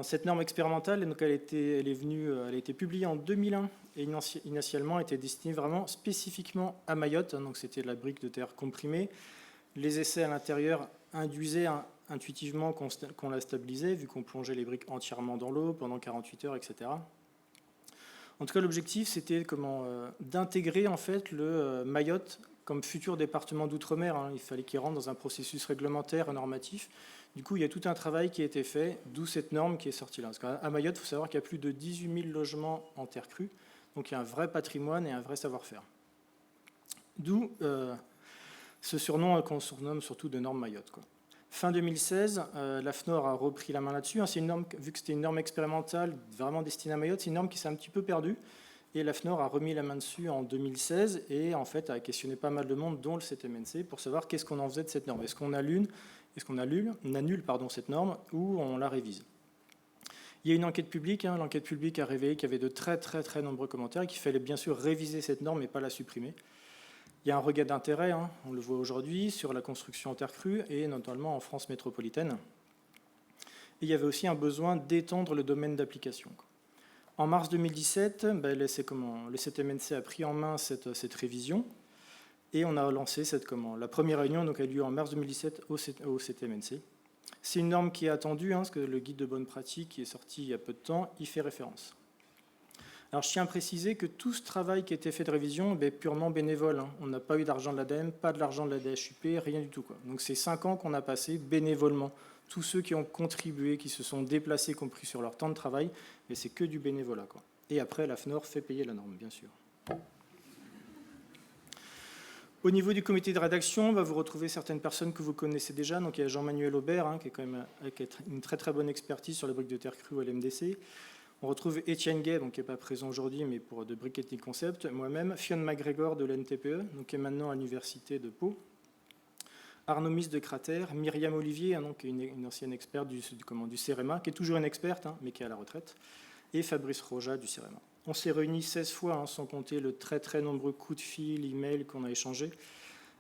cette norme expérimentale, donc elle a été publiée en 2001 et initialement était destinée vraiment spécifiquement à Mayotte, donc c'était de la brique de terre comprimée. Les essais à l'intérieur induisaient intuitivement qu'on la stabilisait, vu qu'on plongeait les briques entièrement dans l'eau pendant 48 heures, etc. En tout cas, l'objectif, c'était d'intégrer en fait le Mayotte comme futur département d'outre-mer. Il fallait qu'il rentre dans un processus réglementaire et normatif. Du coup, il y a tout un travail qui a été fait, d'où cette norme qui est sortie là. Parce qu'à Mayotte, il faut savoir qu'il y a plus de 18 000 logements en terre crue, donc il y a un vrai patrimoine et un vrai savoir-faire. D'où ce surnom qu'on surnomme surtout de norme Mayotte, quoi. Fin 2016, la FNOR a repris la main là-dessus. C'est une norme, vu que c'était une norme expérimentale vraiment destinée à Mayotte, c'est une norme qui s'est un petit peu perdue. Et la FNOR a remis la main dessus en 2016 et en fait a questionné pas mal de monde, dont le CTMNC, pour savoir qu'est-ce qu'on en faisait de cette norme. Est-ce qu'on annule cette norme ou on la révise? Il y a une enquête publique. L'enquête publique a révélé qu'il y avait de très très très nombreux commentaires et qu'il fallait bien sûr réviser cette norme et pas la supprimer. Il y a un regain d'intérêt, on le voit aujourd'hui, sur la construction en terre crue et notamment en France métropolitaine. Et il y avait aussi un besoin d'étendre le domaine d'application. En mars 2017, le CTMNC a pris en main cette révision et on a lancé la première réunion a eu lieu en mars 2017 au CTMNC. C'est une norme qui est attendue, parce que le guide de bonne pratique qui est sorti il y a peu de temps y fait référence. Alors je tiens à préciser que tout ce travail qui a été fait de révision est purement bénévole. On n'a pas eu d'argent de l'ADEME, pas de l'argent de la DHUP, rien du tout, quoi. Donc c'est 5 ans qu'on a passé bénévolement. Tous ceux qui ont contribué, qui se sont déplacés, compris sur leur temps de travail, mais c'est que du bénévolat, quoi. Et après, la FNOR fait payer la norme, bien sûr. Au niveau du comité de rédaction, vous retrouvez certaines personnes que vous connaissez déjà. Donc il y a Jean-Manuel Aubert, qui est quand même avec une très très bonne expertise sur les briques de terre crue à l'MDC. On retrouve Étienne Gay, qui n'est pas présent aujourd'hui, mais pour de Brick Ethnic Concept, moi-même, Fionn McGregor de l'NTPE, qui est maintenant à l'université de Pau, Arnaud Miss de Cratère, Myriam Olivier, qui est une ancienne experte du CEREMA, qui est toujours une experte, mais qui est à la retraite, et Fabrice Roja du CEREMA. On s'est réunis 16 fois, sans compter le très très nombreux coups de fil, email qu'on a échangés.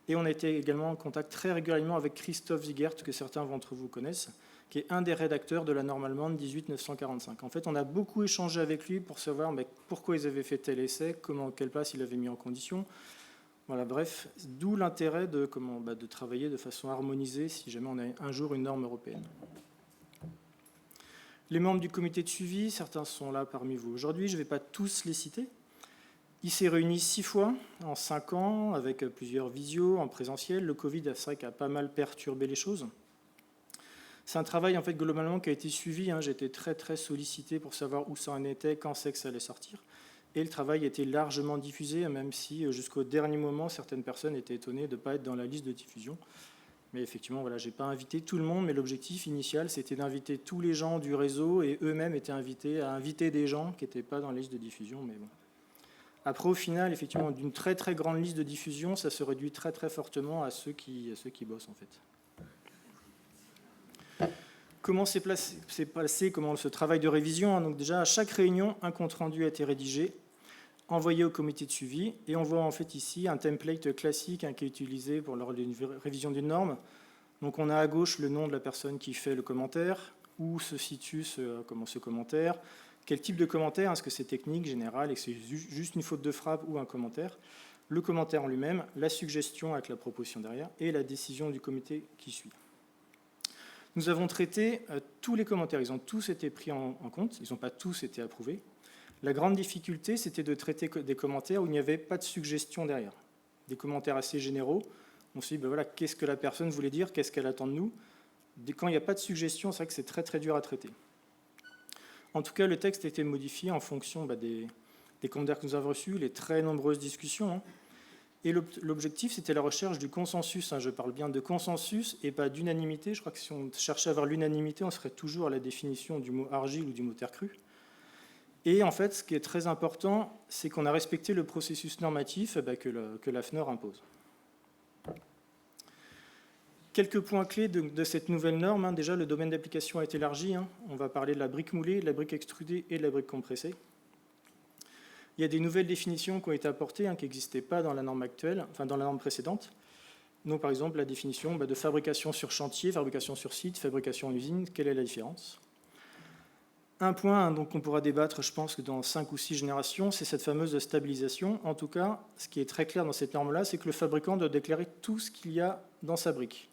Et on a été également en contact très régulièrement avec Christophe Ziegert, que certains d'entre vous connaissent, qui est un des rédacteurs de la norme allemande 18945. En fait, on a beaucoup échangé avec lui pour savoir pourquoi ils avaient fait tel essai, quelle place il avait mis en condition. Voilà, bref, d'où l'intérêt de travailler de façon harmonisée si jamais on a un jour une norme européenne. Les membres du comité de suivi, certains sont là parmi vous aujourd'hui, je ne vais pas tous les citer. Il s'est réuni 6 fois en 5 ans, avec plusieurs visios en présentiel. Le Covid, c'est vrai, a pas mal perturbé les choses. C'est un travail en fait globalement qui a été suivi. J'ai été très très sollicité pour savoir où ça en était, quand c'est que ça allait sortir. Et le travail a été largement diffusé, même si jusqu'au dernier moment, certaines personnes étaient étonnées de ne pas être dans la liste de diffusion. Mais effectivement, je n'ai pas invité tout le monde, mais l'objectif initial, c'était d'inviter tous les gens du réseau et eux-mêmes étaient invités à inviter des gens qui n'étaient pas dans la liste de diffusion. Mais bon. Après, au final, effectivement, d'une très très grande liste de diffusion, ça se réduit très très fortement à ceux qui bossent en fait. Comment s'est passé ce travail de révision? Donc déjà, à chaque réunion, un compte-rendu a été rédigé, envoyé au comité de suivi, et on voit en fait ici un template classique qui est utilisé lors d'une révision d'une norme. Donc on a à gauche le nom de la personne qui fait le commentaire, où se situe ce commentaire, quel type de commentaire, est-ce que c'est technique, général, et que c'est juste une faute de frappe ou un commentaire, le commentaire en lui-même, la suggestion avec la proposition derrière, et la décision du comité qui suit. Nous avons traité tous les commentaires, ils ont tous été pris en compte, ils n'ont pas tous été approuvés. La grande difficulté, c'était de traiter des commentaires où il n'y avait pas de suggestion derrière. Des commentaires assez généraux. On s'est dit, ben voilà, qu'est-ce que la personne voulait dire, qu'est-ce qu'elle attend de nous. Quand il n'y a pas de suggestion, c'est vrai que c'est très très dur à traiter. En tout cas, le texte a été modifié en fonction des commentaires que nous avons reçus, les très nombreuses discussions. Hein. Et l'objectif, c'était la recherche du consensus. Hein. Je parle bien de consensus et pas d'unanimité. Je crois que si on cherchait à avoir l'unanimité, on serait toujours à la définition du mot argile ou du mot terre crue. Et en fait, ce qui est très important, c'est qu'on a respecté le processus normatif que la FNOR impose. Quelques points clés de cette nouvelle norme. Hein. Déjà, le domaine d'application a été élargi. Hein. On va parler de la brique moulée, de la brique extrudée et de la brique compressée. Il y a des nouvelles définitions qui ont été apportées, qui n'existaient pas dans la norme actuelle, enfin dans la norme précédente. Donc, par exemple, la définition de fabrication sur chantier, fabrication sur site, fabrication en usine, quelle est la différence? Un point donc, on pourra débattre, je pense que dans 5 ou 6 générations, c'est cette fameuse stabilisation. En tout cas, ce qui est très clair dans cette norme-là, c'est que le fabricant doit déclarer tout ce qu'il y a dans sa brique.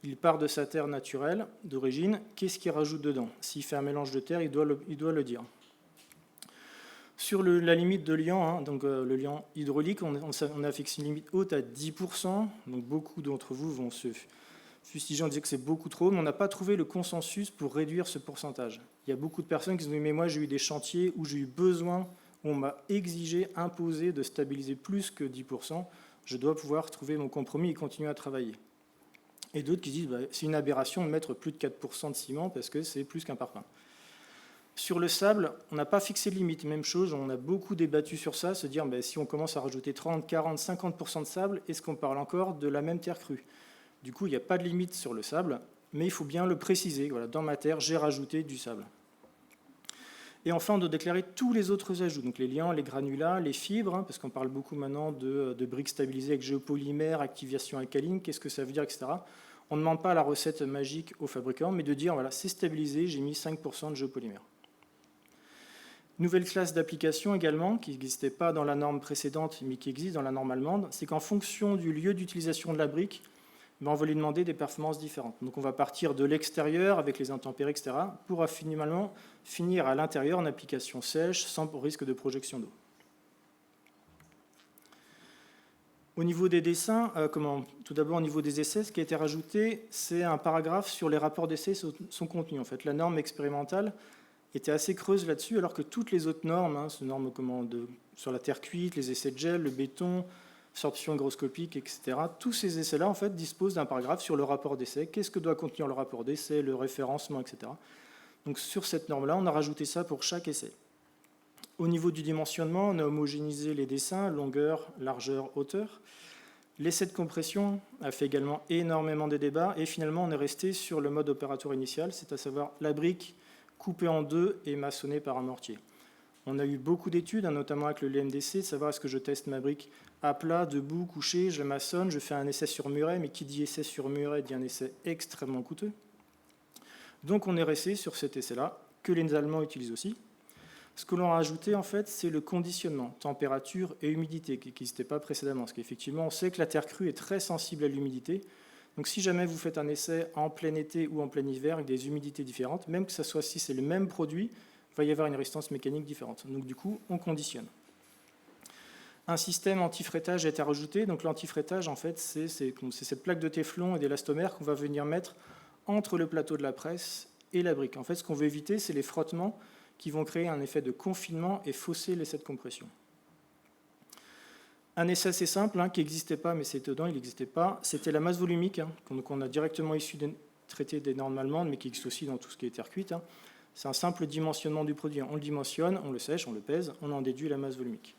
Il part de sa terre naturelle, d'origine, qu'est-ce qu'il rajoute dedans? S'il fait un mélange de terre, il doit le dire. Sur la limite de liant, donc le liant hydraulique, on a fixé une limite haute à 10%. Donc beaucoup d'entre vous vont se fustiger en disant que c'est beaucoup trop, mais on n'a pas trouvé le consensus pour réduire ce pourcentage. Il y a beaucoup de personnes qui se disent « mais moi j'ai eu des chantiers où j'ai eu besoin, où on m'a exigé, imposé de stabiliser plus que 10%, je dois pouvoir trouver mon compromis et continuer à travailler ». Et d'autres qui disent c'est une aberration de mettre plus de 4% de ciment parce que c'est plus qu'un parpaing. Sur le sable, on n'a pas fixé de limite. Même chose, on a beaucoup débattu sur ça, se dire si on commence à rajouter 30, 40, 50% de sable, est-ce qu'on parle encore de la même terre crue? Du coup, il n'y a pas de limite sur le sable, mais il faut bien le préciser. Voilà, dans ma terre, j'ai rajouté du sable. Et enfin, on doit déclarer tous les autres ajouts, donc les liants, les granulats, les fibres, parce qu'on parle beaucoup maintenant de briques stabilisées avec géopolymère, activation alcaline, qu'est-ce que ça veut dire, etc. On ne demande pas la recette magique au fabricant, mais de dire, voilà, c'est stabilisé, j'ai mis 5% de géopolymère. Nouvelle classe d'application également, qui n'existait pas dans la norme précédente, mais qui existe dans la norme allemande, c'est qu'en fonction du lieu d'utilisation de la brique, on va lui demander des performances différentes. Donc on va partir de l'extérieur avec les intempéries, etc., pour finalement finir à l'intérieur en application sèche, sans risque de projection d'eau. Au niveau des dessins, tout d'abord au niveau des essais, ce qui a été rajouté, c'est un paragraphe sur les rapports d'essais et son contenu. En fait, la norme expérimentale était assez creuse là-dessus, alors que toutes les autres normes, ces normes sur la terre cuite, les essais de gel, le béton, sorption hygroscopique, etc. Tous ces essais-là, en fait, disposent d'un paragraphe sur le rapport d'essai. Qu'est-ce que doit contenir le rapport d'essai, le référencement, etc. Donc sur cette norme-là, on a rajouté ça pour chaque essai. Au niveau du dimensionnement, on a homogénéisé les dessins, longueur, largeur, hauteur. L'essai de compression a fait également énormément de débats, et finalement, on est resté sur le mode opératoire initial, c'est à savoir la brique coupée en deux et maçonnée par un mortier. On a eu beaucoup d'études, notamment avec le LMDC, de savoir est-ce que je teste ma brique à plat, debout, couché, je maçonne, je fais un essai sur muret, mais qui dit essai sur muret dit un essai extrêmement coûteux. Donc on est resté sur cet essai-là, que les Allemands utilisent aussi. Ce que l'on a ajouté, en fait, c'est le conditionnement, température et humidité, qui n'existait pas précédemment. Parce qu'effectivement, on sait que la terre crue est très sensible à l'humidité. Donc si jamais vous faites un essai en plein été ou en plein hiver avec des humidités différentes, même que ce soit si c'est le même produit, il va y avoir une résistance mécanique différente. Donc du coup, on conditionne. Un système anti-frettage a été rajouté. Donc l'anti-frettage, en fait, c'est cette plaque de téflon et d'élastomère qu'on va venir mettre entre le plateau de la presse et la brique. En fait, ce qu'on veut éviter, c'est les frottements qui vont créer un effet de confinement et fausser l'essai de compression. Un essai assez simple, qui n'existait pas, mais c'était dedans, il n'existait pas, c'était la masse volumique, qu'on a directement issu des traités des normes allemandes, mais qui existe aussi dans tout ce qui est terre cuite. C'est un simple dimensionnement du produit. On le dimensionne, on le sèche, on le pèse, on en déduit la masse volumique.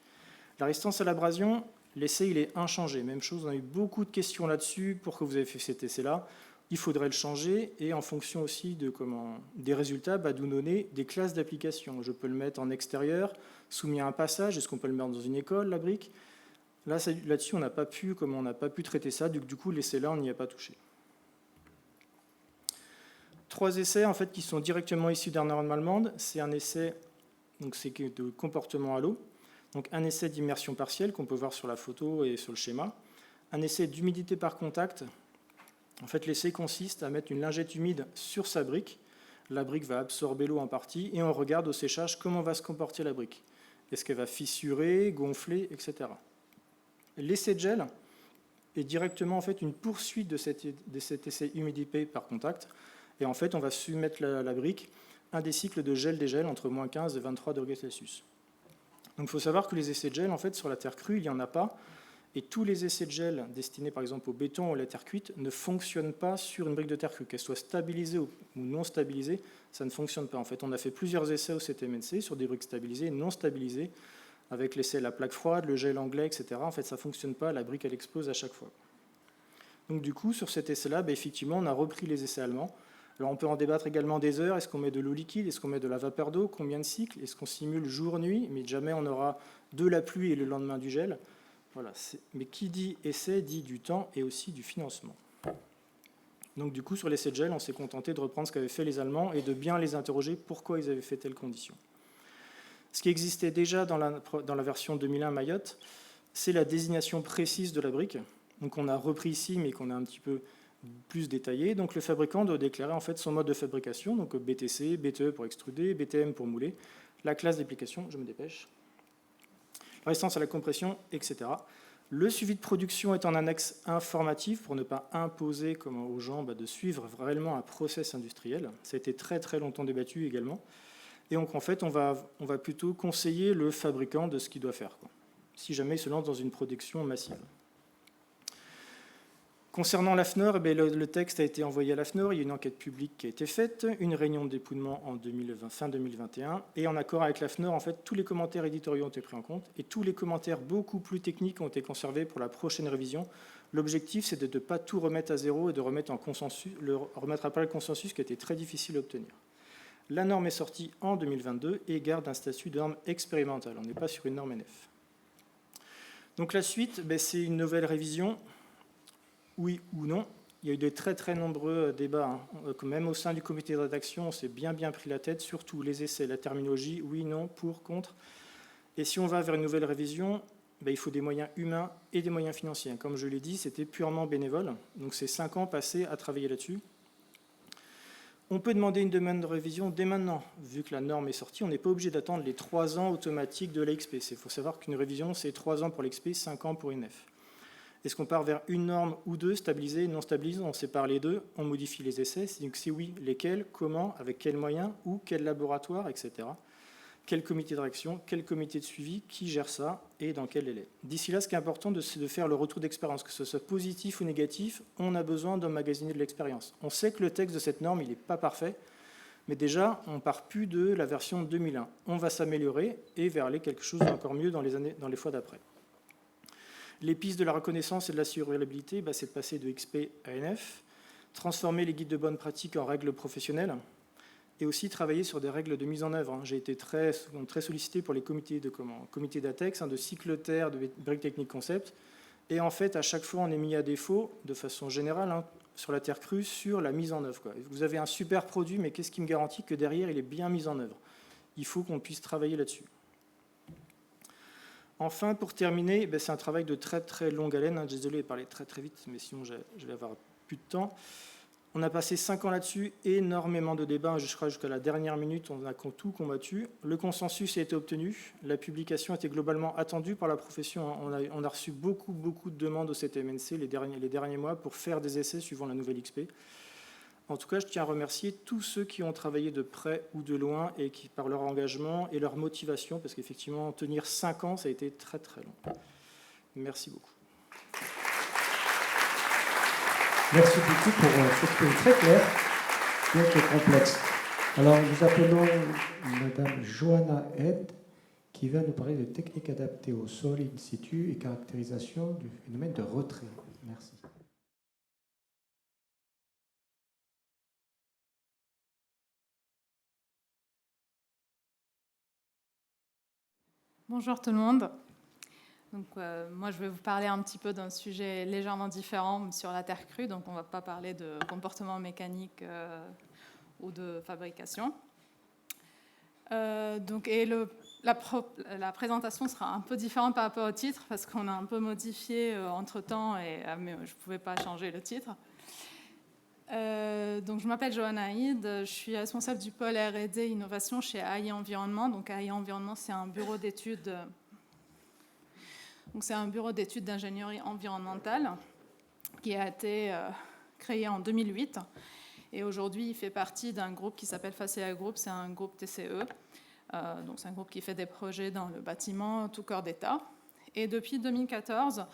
La résistance à l'abrasion, l'essai, il est inchangé. Même chose, on a eu beaucoup de questions là-dessus. Pourquoi vous avez fait cet essai-là? Il faudrait le changer, et en fonction aussi des résultats, nous donner des classes d'application. Je peux le mettre en extérieur, soumis à un passage. Est-ce qu'on peut le mettre dans une école, la brique? Là-dessus, on n'a pas pu traiter ça. Du coup, l'essai-là, on n'y a pas touché. 3 essais, en fait, qui sont directement issus d'un norme allemande. C'est un essai de comportement à l'eau. Donc, un essai d'immersion partielle qu'on peut voir sur la photo et sur le schéma. Un essai d'humidité par contact. En fait, l'essai consiste à mettre une lingette humide sur sa brique. La brique va absorber l'eau en partie et on regarde au séchage comment va se comporter la brique. Est-ce qu'elle va fissurer, gonfler, etc. L'essai de gel est directement en fait une poursuite de cet essai humidité par contact. Et en fait, on va soumettre la brique à des cycles de gel-dégel entre moins 15 et 23 degrés Celsius. Donc il faut savoir que les essais de gel, en fait, sur la terre crue, il n'y en a pas. Et tous les essais de gel destinés par exemple au béton ou à la terre cuite ne fonctionnent pas sur une brique de terre crue. Qu'elle soit stabilisée ou non stabilisée, ça ne fonctionne pas. En fait, on a fait plusieurs essais au CTMNC sur des briques stabilisées et non stabilisées, avec l'essai la plaque froide, le gel anglais, etc. En fait, ça ne fonctionne pas, la brique elle explose à chaque fois. Donc du coup, sur cet essai-là, effectivement, on a repris les essais allemands. Alors on peut en débattre également des heures. Est-ce qu'on met de l'eau liquide? Est-ce qu'on met de la vapeur d'eau? Combien de cycles? Est-ce qu'on simule jour-nuit? Mais jamais on aura de la pluie et le lendemain du gel. Voilà. Mais qui dit essai dit du temps et aussi du financement. Donc du coup, sur l'essai de gel, on s'est contenté de reprendre ce qu'avaient fait les Allemands et de bien les interroger pourquoi ils avaient fait telle condition. Ce qui existait déjà dans la version 2001 Mayotte, c'est la désignation précise de la brique. Donc on a repris ici, mais qu'on a un petit peu plus détaillé. Donc le fabricant doit déclarer en fait son mode de fabrication, donc BTC, BTE pour extruder, BTM pour mouler, la classe d'application, je me dépêche, la résistance à la compression, etc. Le suivi de production est en annexe informative pour ne pas imposer aux gens de suivre réellement un process industriel. Ça a été très très longtemps débattu également. Et donc en fait, on va plutôt conseiller le fabricant de ce qu'il doit faire, si jamais il se lance dans une production massive. Concernant l'AFNOR, le texte a été envoyé à l'AFNOR, il y a une enquête publique qui a été faite, une réunion de dépouillement en fin 2021, et en accord avec l'AFNOR, en fait, tous les commentaires éditoriaux ont été pris en compte, et tous les commentaires beaucoup plus techniques ont été conservés pour la prochaine révision. L'objectif, c'est de ne pas tout remettre à zéro et de remettre remettre à plat le consensus qui a été très difficile à obtenir. La norme est sortie en 2022 et garde un statut de norme expérimentale. On n'est pas sur une norme NF. Donc la suite, c'est une nouvelle révision. Oui ou non. Il y a eu de très très nombreux débats. Même au sein du comité de rédaction, on s'est bien pris la tête, surtout les essais, la terminologie, oui, non, pour, contre. Et si on va vers une nouvelle révision, il faut des moyens humains et des moyens financiers. Comme je l'ai dit, c'était purement bénévole. Donc c'est 5 ans passés à travailler là-dessus. On peut demander une demande de révision dès maintenant. Vu que la norme est sortie, on n'est pas obligé d'attendre les 3 ans automatiques de l'XP. Il faut savoir qu'une révision, c'est 3 ans pour l'XP, 5 ans pour une F. Est-ce qu'on part vers une norme ou deux, stabilisée, non stabilisée? On sépare les deux, on modifie les essais. Donc si oui, lesquels, comment, avec quels moyens, où, quel laboratoire, etc. Quel comité de réaction, quel comité de suivi, qui gère ça et dans quel délai. D'ici là, ce qui est important, c'est de faire le retour d'expérience. Que ce soit positif ou négatif, on a besoin d'emmagasiner de l'expérience. On sait que le texte de cette norme, il n'est pas parfait, mais déjà, on ne part plus de la version 2001. On va s'améliorer et vers aller quelque chose d'encore mieux dans les fois d'après. Les pistes de la reconnaissance et de la surréalisabilité, c'est de passer de XP à NF, transformer les guides de bonne pratique en règles professionnelles et aussi travailler sur des règles de mise en œuvre. J'ai été très sollicité pour les comités d'ATEX, de cyclotère, de briques techniques concept. Et en fait, à chaque fois, on est mis à défaut, de façon générale, sur la terre crue, sur la mise en œuvre. Vous avez un super produit, mais qu'est-ce qui me garantit que derrière, il est bien mis en œuvre? Il faut qu'on puisse travailler là-dessus. Enfin, pour terminer, c'est un travail de très très longue haleine. Désolé de parler très très vite, mais sinon je vais avoir plus de temps. On a passé 5 ans là-dessus, énormément de débats, je crois jusqu'à la dernière minute, on a tout combattu. Le consensus a été obtenu, la publication était globalement attendue par la profession. On a reçu beaucoup de demandes au CTMNC les derniers mois pour faire des essais suivant la nouvelle XP. En tout cas, je tiens à remercier tous ceux qui ont travaillé de près ou de loin et qui, par leur engagement et leur motivation, parce qu'effectivement, tenir 5 ans, ça a été très très long. Merci beaucoup. Merci beaucoup pour ce exposé très clair, bien que complexe. Alors, nous appelons Madame Johanna Head, qui va nous parler de techniques adaptées au sol in situ et caractérisation du phénomène de retrait. Merci. Bonjour tout le monde. Donc, moi, je vais vous parler un petit peu d'un sujet légèrement différent sur la terre crue. Donc, on ne va pas parler de comportement mécanique ou de fabrication. La présentation sera un peu différente par rapport au titre parce qu'on a un peu modifié entre-temps, mais je ne pouvais pas changer le titre. Donc, je m'appelle Johanna Haïd, je suis responsable du pôle R&D Innovation chez AI Environnement. Donc, AI Environnement, c'est un bureau d'études. Donc, c'est un bureau d'études d'ingénierie environnementale qui a été créé en 2008. Et aujourd'hui, il fait partie d'un groupe qui s'appelle Facea Group. C'est un groupe TCE. Donc, c'est un groupe qui fait des projets dans le bâtiment, tout corps d'État. Et depuis 2014,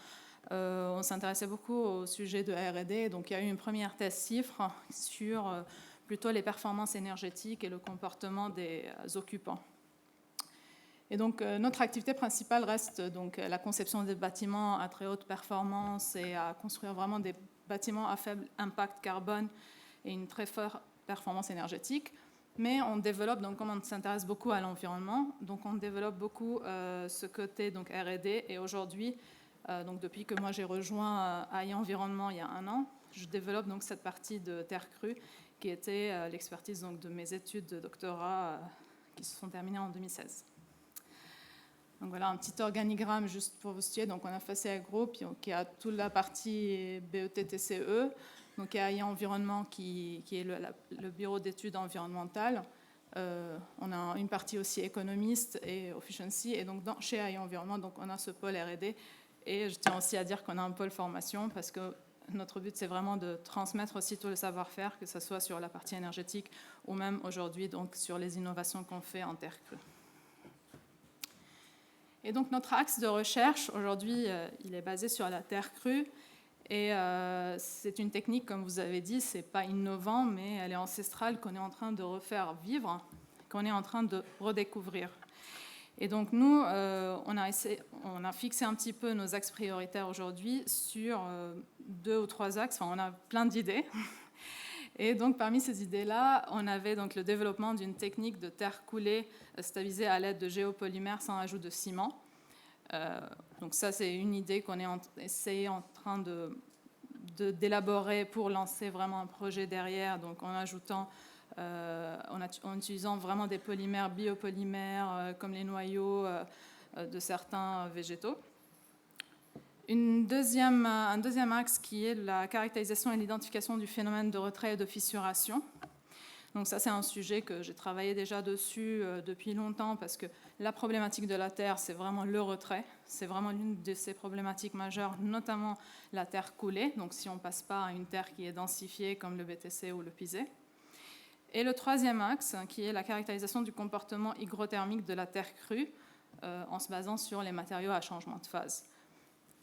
on s'intéressait beaucoup au sujet de R&D. Donc, il y a eu une première test chiffre sur plutôt les performances énergétiques et le comportement des occupants. Et donc, notre activité principale reste donc la conception des bâtiments à très haute performance et à construire vraiment des bâtiments à faible impact carbone et une très forte performance énergétique. Mais on développe, donc comme on s'intéresse beaucoup à l'environnement, donc on développe beaucoup ce côté donc R&D. Et aujourd'hui, donc depuis que moi j'ai rejoint AI Environnement il y a 1 an, je développe donc cette partie de terre crue qui était l'expertise donc de mes études de doctorat qui se sont terminées en 2016. Donc voilà un petit organigramme juste pour vous situer. Donc on a Facea Group qui a toute la partie BET-TCE. Donc il y a AI Environnement qui est le bureau d'études environnementales. On a une partie aussi économiste et efficiency. Et donc chez AI Environnement, donc on a ce pôle R&D. Et je tiens aussi à dire qu'on a un pôle formation parce que notre but, c'est vraiment de transmettre aussi tout le savoir-faire, que ce soit sur la partie énergétique ou même aujourd'hui donc sur les innovations qu'on fait en terre crue. Et donc notre axe de recherche aujourd'hui, il est basé sur la terre crue. Et c'est une technique, comme vous avez dit, c'est pas innovant, mais elle est ancestrale, qu'on est en train de refaire vivre, qu'on est en train de redécouvrir. Et donc nous, on a fixé un petit peu nos axes prioritaires aujourd'hui sur 2 ou 3 axes. Enfin, on a plein d'idées. Et donc parmi ces idées-là, on avait donc le développement d'une technique de terre coulée stabilisée à l'aide de géopolymères sans ajout de ciment. Donc ça, c'est une idée qu'on est en train d'élaborer pour lancer vraiment un projet derrière, donc en ajoutant, en utilisant vraiment des polymères biopolymères comme les noyaux de certains végétaux. Un deuxième axe qui est la caractérisation et l'identification du phénomène de retrait et de fissuration. Donc ça, c'est un sujet que j'ai travaillé déjà dessus depuis longtemps parce que la problématique de la terre, c'est vraiment le retrait. C'est vraiment l'une de ces problématiques majeures, notamment la terre coulée. Donc si on ne passe pas à une terre qui est densifiée comme le BTC ou le PISé. Et le troisième axe, qui est la caractérisation du comportement hygrothermique de la terre crue en se basant sur les matériaux à changement de phase.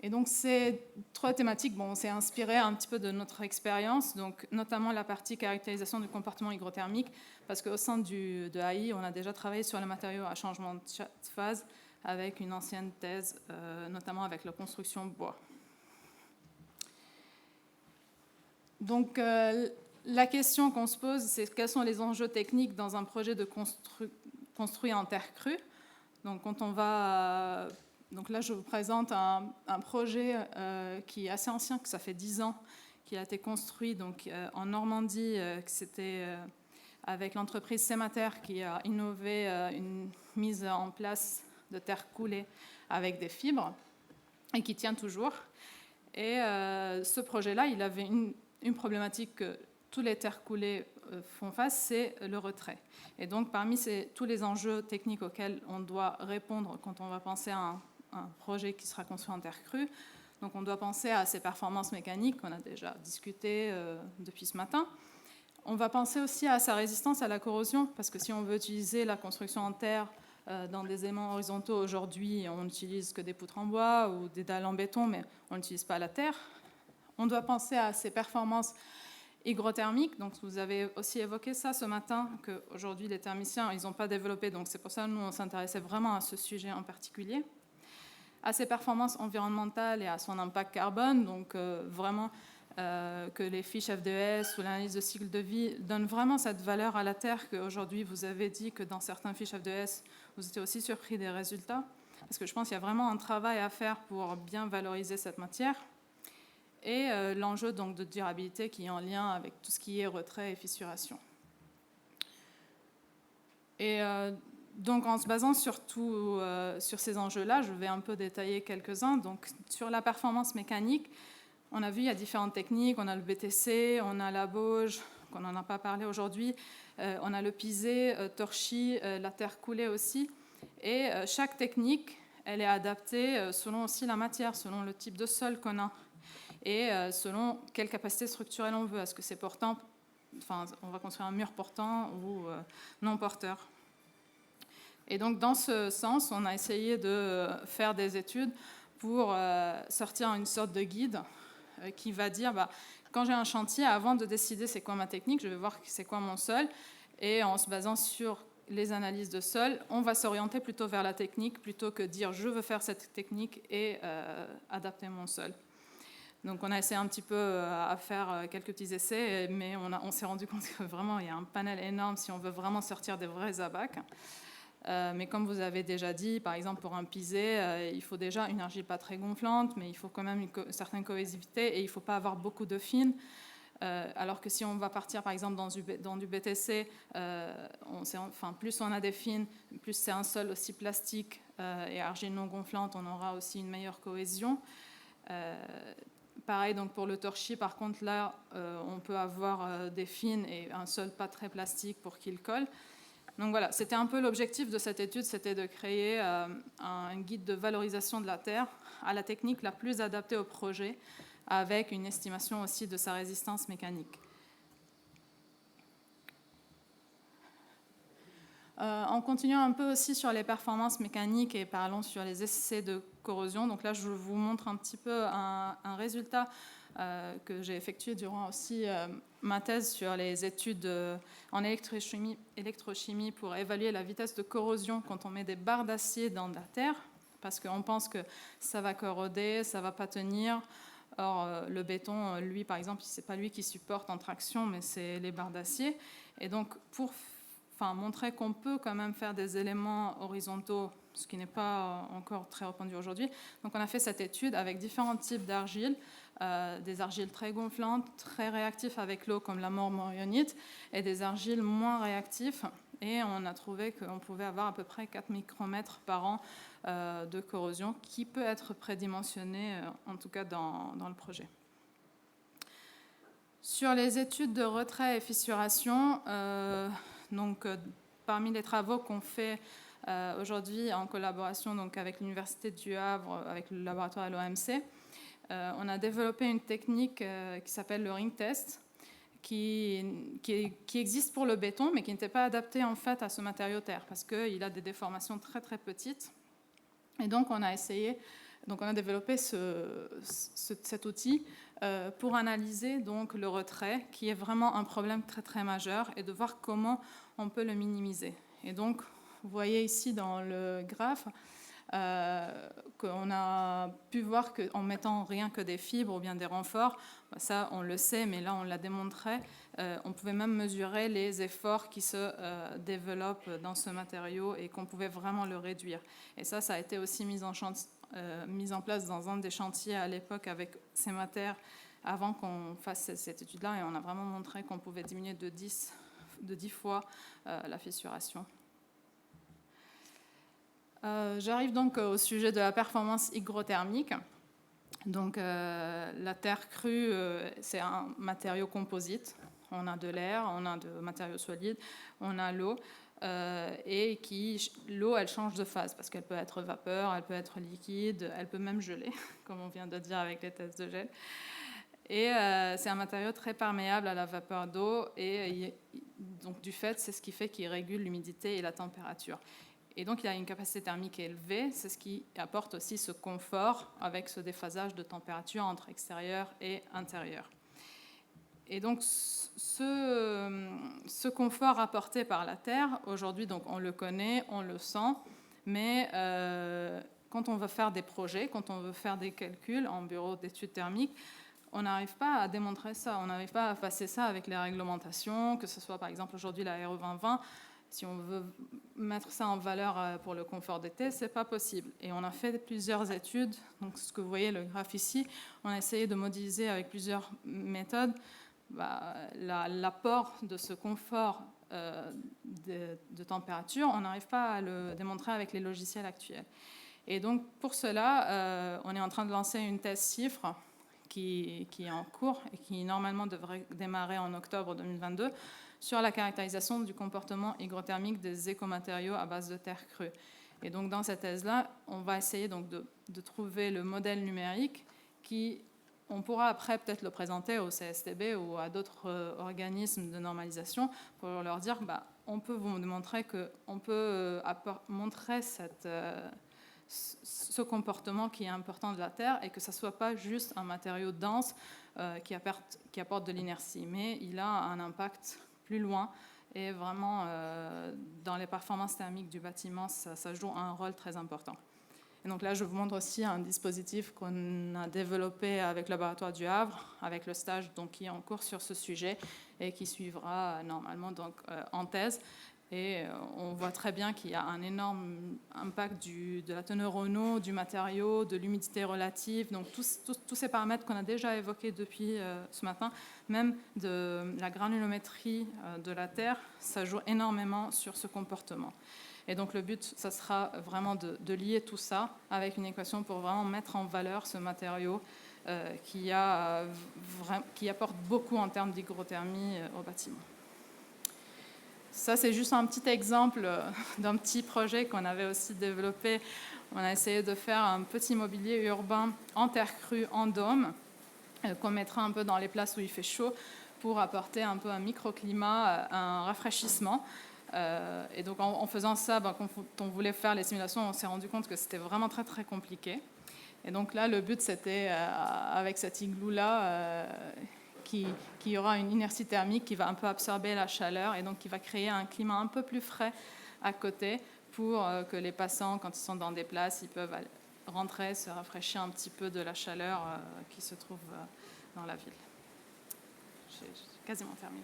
Et donc ces 3 thématiques, on s'est inspiré un petit peu de notre expérience, donc notamment la partie caractérisation du comportement hygrothermique, parce qu'au sein de AI, on a déjà travaillé sur les matériaux à changement de phase avec une ancienne thèse, notamment avec la construction bois. Donc la question qu'on se pose, c'est quels sont les enjeux techniques dans un projet de construit en terre crue. Donc quand on va... Donc là, je vous présente un projet qui est assez ancien, que ça fait 10 ans, qui a été construit donc, en Normandie, c'était avec l'entreprise Semater qui a innové une mise en place de terre coulée avec des fibres et qui tient toujours. Et ce projet-là, il avait une problématique que tous les terres coulées font face, c'est le retrait. Et donc, parmi tous les enjeux techniques auxquels on doit répondre quand on va penser à un projet qui sera construit en terre crue. Donc on doit penser à ses performances mécaniques qu'on a déjà discuté depuis ce matin. On va penser aussi à sa résistance à la corrosion, parce que si on veut utiliser la construction en terre dans des aimants horizontaux aujourd'hui, on n'utilise que des poutres en bois ou des dalles en béton, mais on n'utilise pas la terre. On doit penser à ses performances hygrothermiques. Donc vous avez aussi évoqué ça ce matin, qu'aujourd'hui les thermiciens, ils n'ont pas développé. Donc c'est pour ça que nous, on s'intéressait vraiment à ce sujet en particulier. À ses performances environnementales et à son impact carbone, donc vraiment que les fiches FDES ou l'analyse de cycle de vie donnent vraiment cette valeur à la terre qu'aujourd'hui vous avez dit que dans certains fiches FDES, vous étiez aussi surpris des résultats, parce que je pense qu'il y a vraiment un travail à faire pour bien valoriser cette matière, et l'enjeu donc de durabilité qui est en lien avec tout ce qui est retrait et fissuration. Et donc, en se basant surtout sur ces enjeux-là, je vais un peu détailler quelques-uns. Donc, sur la performance mécanique, On a vu, il y a différentes techniques. On a le BTC, on a la bauge, qu'on n'en a pas parlé aujourd'hui. On a le pisé, torchis, la terre coulée aussi. Et chaque technique, elle est adaptée selon aussi la matière, selon le type de sol qu'on a et selon quelle capacité structurelle on veut. Est-ce que c'est portant, enfin, on va construire un mur portant ou non porteur. Et donc, dans ce sens, on a essayé de faire des études pour sortir une sorte de guide qui va dire, quand j'ai un chantier, avant de décider c'est quoi ma technique, je vais voir c'est quoi mon sol. Et en se basant sur les analyses de sol, on va s'orienter plutôt vers la technique plutôt que dire je veux faire cette technique et adapter mon sol. Donc on a essayé un petit peu à faire quelques petits essais, mais on s'est rendu compte que vraiment il y a un panel énorme si on veut vraiment sortir des vrais abacs. Mais comme vous avez déjà dit, par exemple pour un pisé, il faut déjà une argile pas très gonflante, mais il faut quand même une certaine cohésivité et il ne faut pas avoir beaucoup de fines. Alors que si on va partir par exemple dans du BTC, plus on a des fines, plus c'est un sol aussi plastique et argile non gonflante, on aura aussi une meilleure cohésion. Pareil donc pour le torchis, par contre là on peut avoir des fines et un sol pas très plastique pour qu'il colle. Donc voilà, c'était un peu l'objectif de cette étude, c'était de créer un guide de valorisation de la terre à la technique la plus adaptée au projet, avec une estimation aussi de sa résistance mécanique. En continuant un peu aussi sur les performances mécaniques et parlons sur les essais de corrosion. Donc là, je vous montre un petit peu un résultat que j'ai effectué durant aussi ma thèse sur les études en électrochimie pour évaluer la vitesse de corrosion quand on met des barres d'acier dans de la terre, parce qu'on pense que ça va corroder, ça ne va pas tenir. Or, le béton, lui, par exemple, ce n'est pas lui qui supporte en traction, mais c'est les barres d'acier. Et donc, pour montrer qu'on peut quand même faire des éléments horizontaux, ce qui n'est pas encore très répandu aujourd'hui. Donc on a fait cette étude avec différents types d'argiles, des argiles très gonflantes, très réactifs avec l'eau comme la mormorionite, et des argiles moins réactifs. Et on a trouvé qu'on pouvait avoir à peu près 4 micromètres par an de corrosion, qui peut être prédimensionnée, en tout cas dans le projet. Sur les études de retrait et fissuration, donc, parmi les travaux qu'on fait aujourd'hui en collaboration donc, avec l'Université du Havre, avec le laboratoire de l'OMC, on a développé une technique qui s'appelle le ring test, qui existe pour le béton, mais qui n'était pas adaptée en fait à ce matériau terre, parce qu'il a des déformations très très petites. Et donc, on a développé cet outil pour analyser donc le retrait, qui est vraiment un problème très très majeur, et de voir comment on peut le minimiser. Et donc, vous voyez ici dans le graphe qu'on a pu voir qu'en mettant rien que des fibres ou bien des renforts, ça on le sait, mais là on l'a démontré, on pouvait même mesurer les efforts qui se développent dans ce matériau et qu'on pouvait vraiment le réduire. Et ça a été aussi mis en place dans un des chantiers à l'époque avec ces matières avant qu'on fasse cette étude-là, et on a vraiment montré qu'on pouvait diminuer de 10 fois la fissuration. J'arrive donc au sujet de la performance hygrothermique. Donc, la terre crue, c'est un matériau composite. On a de l'air, on a de matériaux solides, on a l'eau. Et l'eau, elle change de phase parce qu'elle peut être vapeur, elle peut être liquide, elle peut même geler, comme on vient de dire avec les tests de gel. Et c'est un matériau très perméable à la vapeur d'eau, et donc du fait, c'est ce qui fait qu'il régule l'humidité et la température. Et donc il a une capacité thermique élevée, c'est ce qui apporte aussi ce confort avec ce déphasage de température entre extérieur et intérieur. Et donc ce confort apporté par la Terre, aujourd'hui donc on le connaît, on le sent, mais quand on veut faire des projets, quand on veut faire des calculs en bureau d'études thermiques, on n'arrive pas à démontrer ça, on n'arrive pas à passer ça avec les réglementations, que ce soit par exemple aujourd'hui la RE 2020. Si on veut mettre ça en valeur pour le confort d'été, ce n'est pas possible. Et on a fait plusieurs études. Donc, ce que vous voyez, le graphe ici, on a essayé de modéliser avec plusieurs méthodes l'apport de ce confort de température. On n'arrive pas à le démontrer avec les logiciels actuels. Et donc, pour cela, on est en train de lancer une thèse chiffre qui est en cours et qui normalement devrait démarrer en octobre 2022 sur la caractérisation du comportement hygrothermique des écomatériaux à base de terre crue. Et donc dans cette thèse-là, on va essayer donc de trouver le modèle numérique qui, on pourra après peut-être le présenter au CSTB ou à d'autres organismes de normalisation pour leur dire, on peut vous démontrer qu'on peut montrer ce comportement qui est important de la Terre et que ça ne soit pas juste un matériau dense qui apporte de l'inertie, mais il a un impact plus loin et vraiment dans les performances thermiques du bâtiment, ça joue un rôle très important. Et donc là, je vous montre aussi un dispositif qu'on a développé avec le laboratoire du Havre, avec le stage donc, qui est en cours sur ce sujet et qui suivra normalement donc, en thèse. Et on voit très bien qu'il y a un énorme impact de la teneur en eau, du matériau, de l'humidité relative, donc tous ces paramètres qu'on a déjà évoqués depuis ce matin, même de la granulométrie de la Terre, ça joue énormément sur ce comportement. Et donc le but, ça sera vraiment de lier tout ça avec une équation pour vraiment mettre en valeur ce matériau qui apporte beaucoup en termes d'hygrothermie au bâtiment. Ça, c'est juste un petit exemple d'un petit projet qu'on avait aussi développé. On a essayé de faire un petit mobilier urbain en terre crue, en dôme, qu'on mettra un peu dans les places où il fait chaud pour apporter un peu un microclimat, un rafraîchissement. Et donc, en faisant ça, quand on voulait faire les simulations, on s'est rendu compte que c'était vraiment très, très compliqué. Et donc là, le but, c'était, avec cet igloo-là, qui aura une inertie thermique qui va un peu absorber la chaleur et donc qui va créer un climat un peu plus frais à côté pour que les passants, quand ils sont dans des places, ils peuvent rentrer, se rafraîchir un petit peu de la chaleur qui se trouve dans la ville. J'ai quasiment terminé.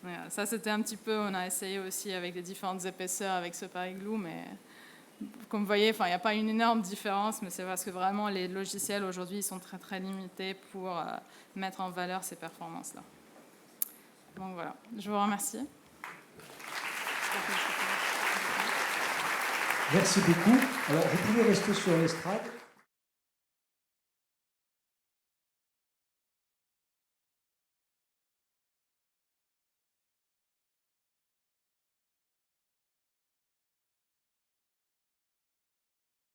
Voilà, ça, c'était un petit peu, on a essayé aussi avec les différentes épaisseurs avec ce Super-Igloo, mais comme vous voyez, il n'y a pas une énorme différence, mais c'est parce que vraiment les logiciels aujourd'hui sont très très limités pour mettre en valeur ces performances-là. Donc voilà, je vous remercie. Merci beaucoup. Alors, vous pouvez rester sur l'estrade.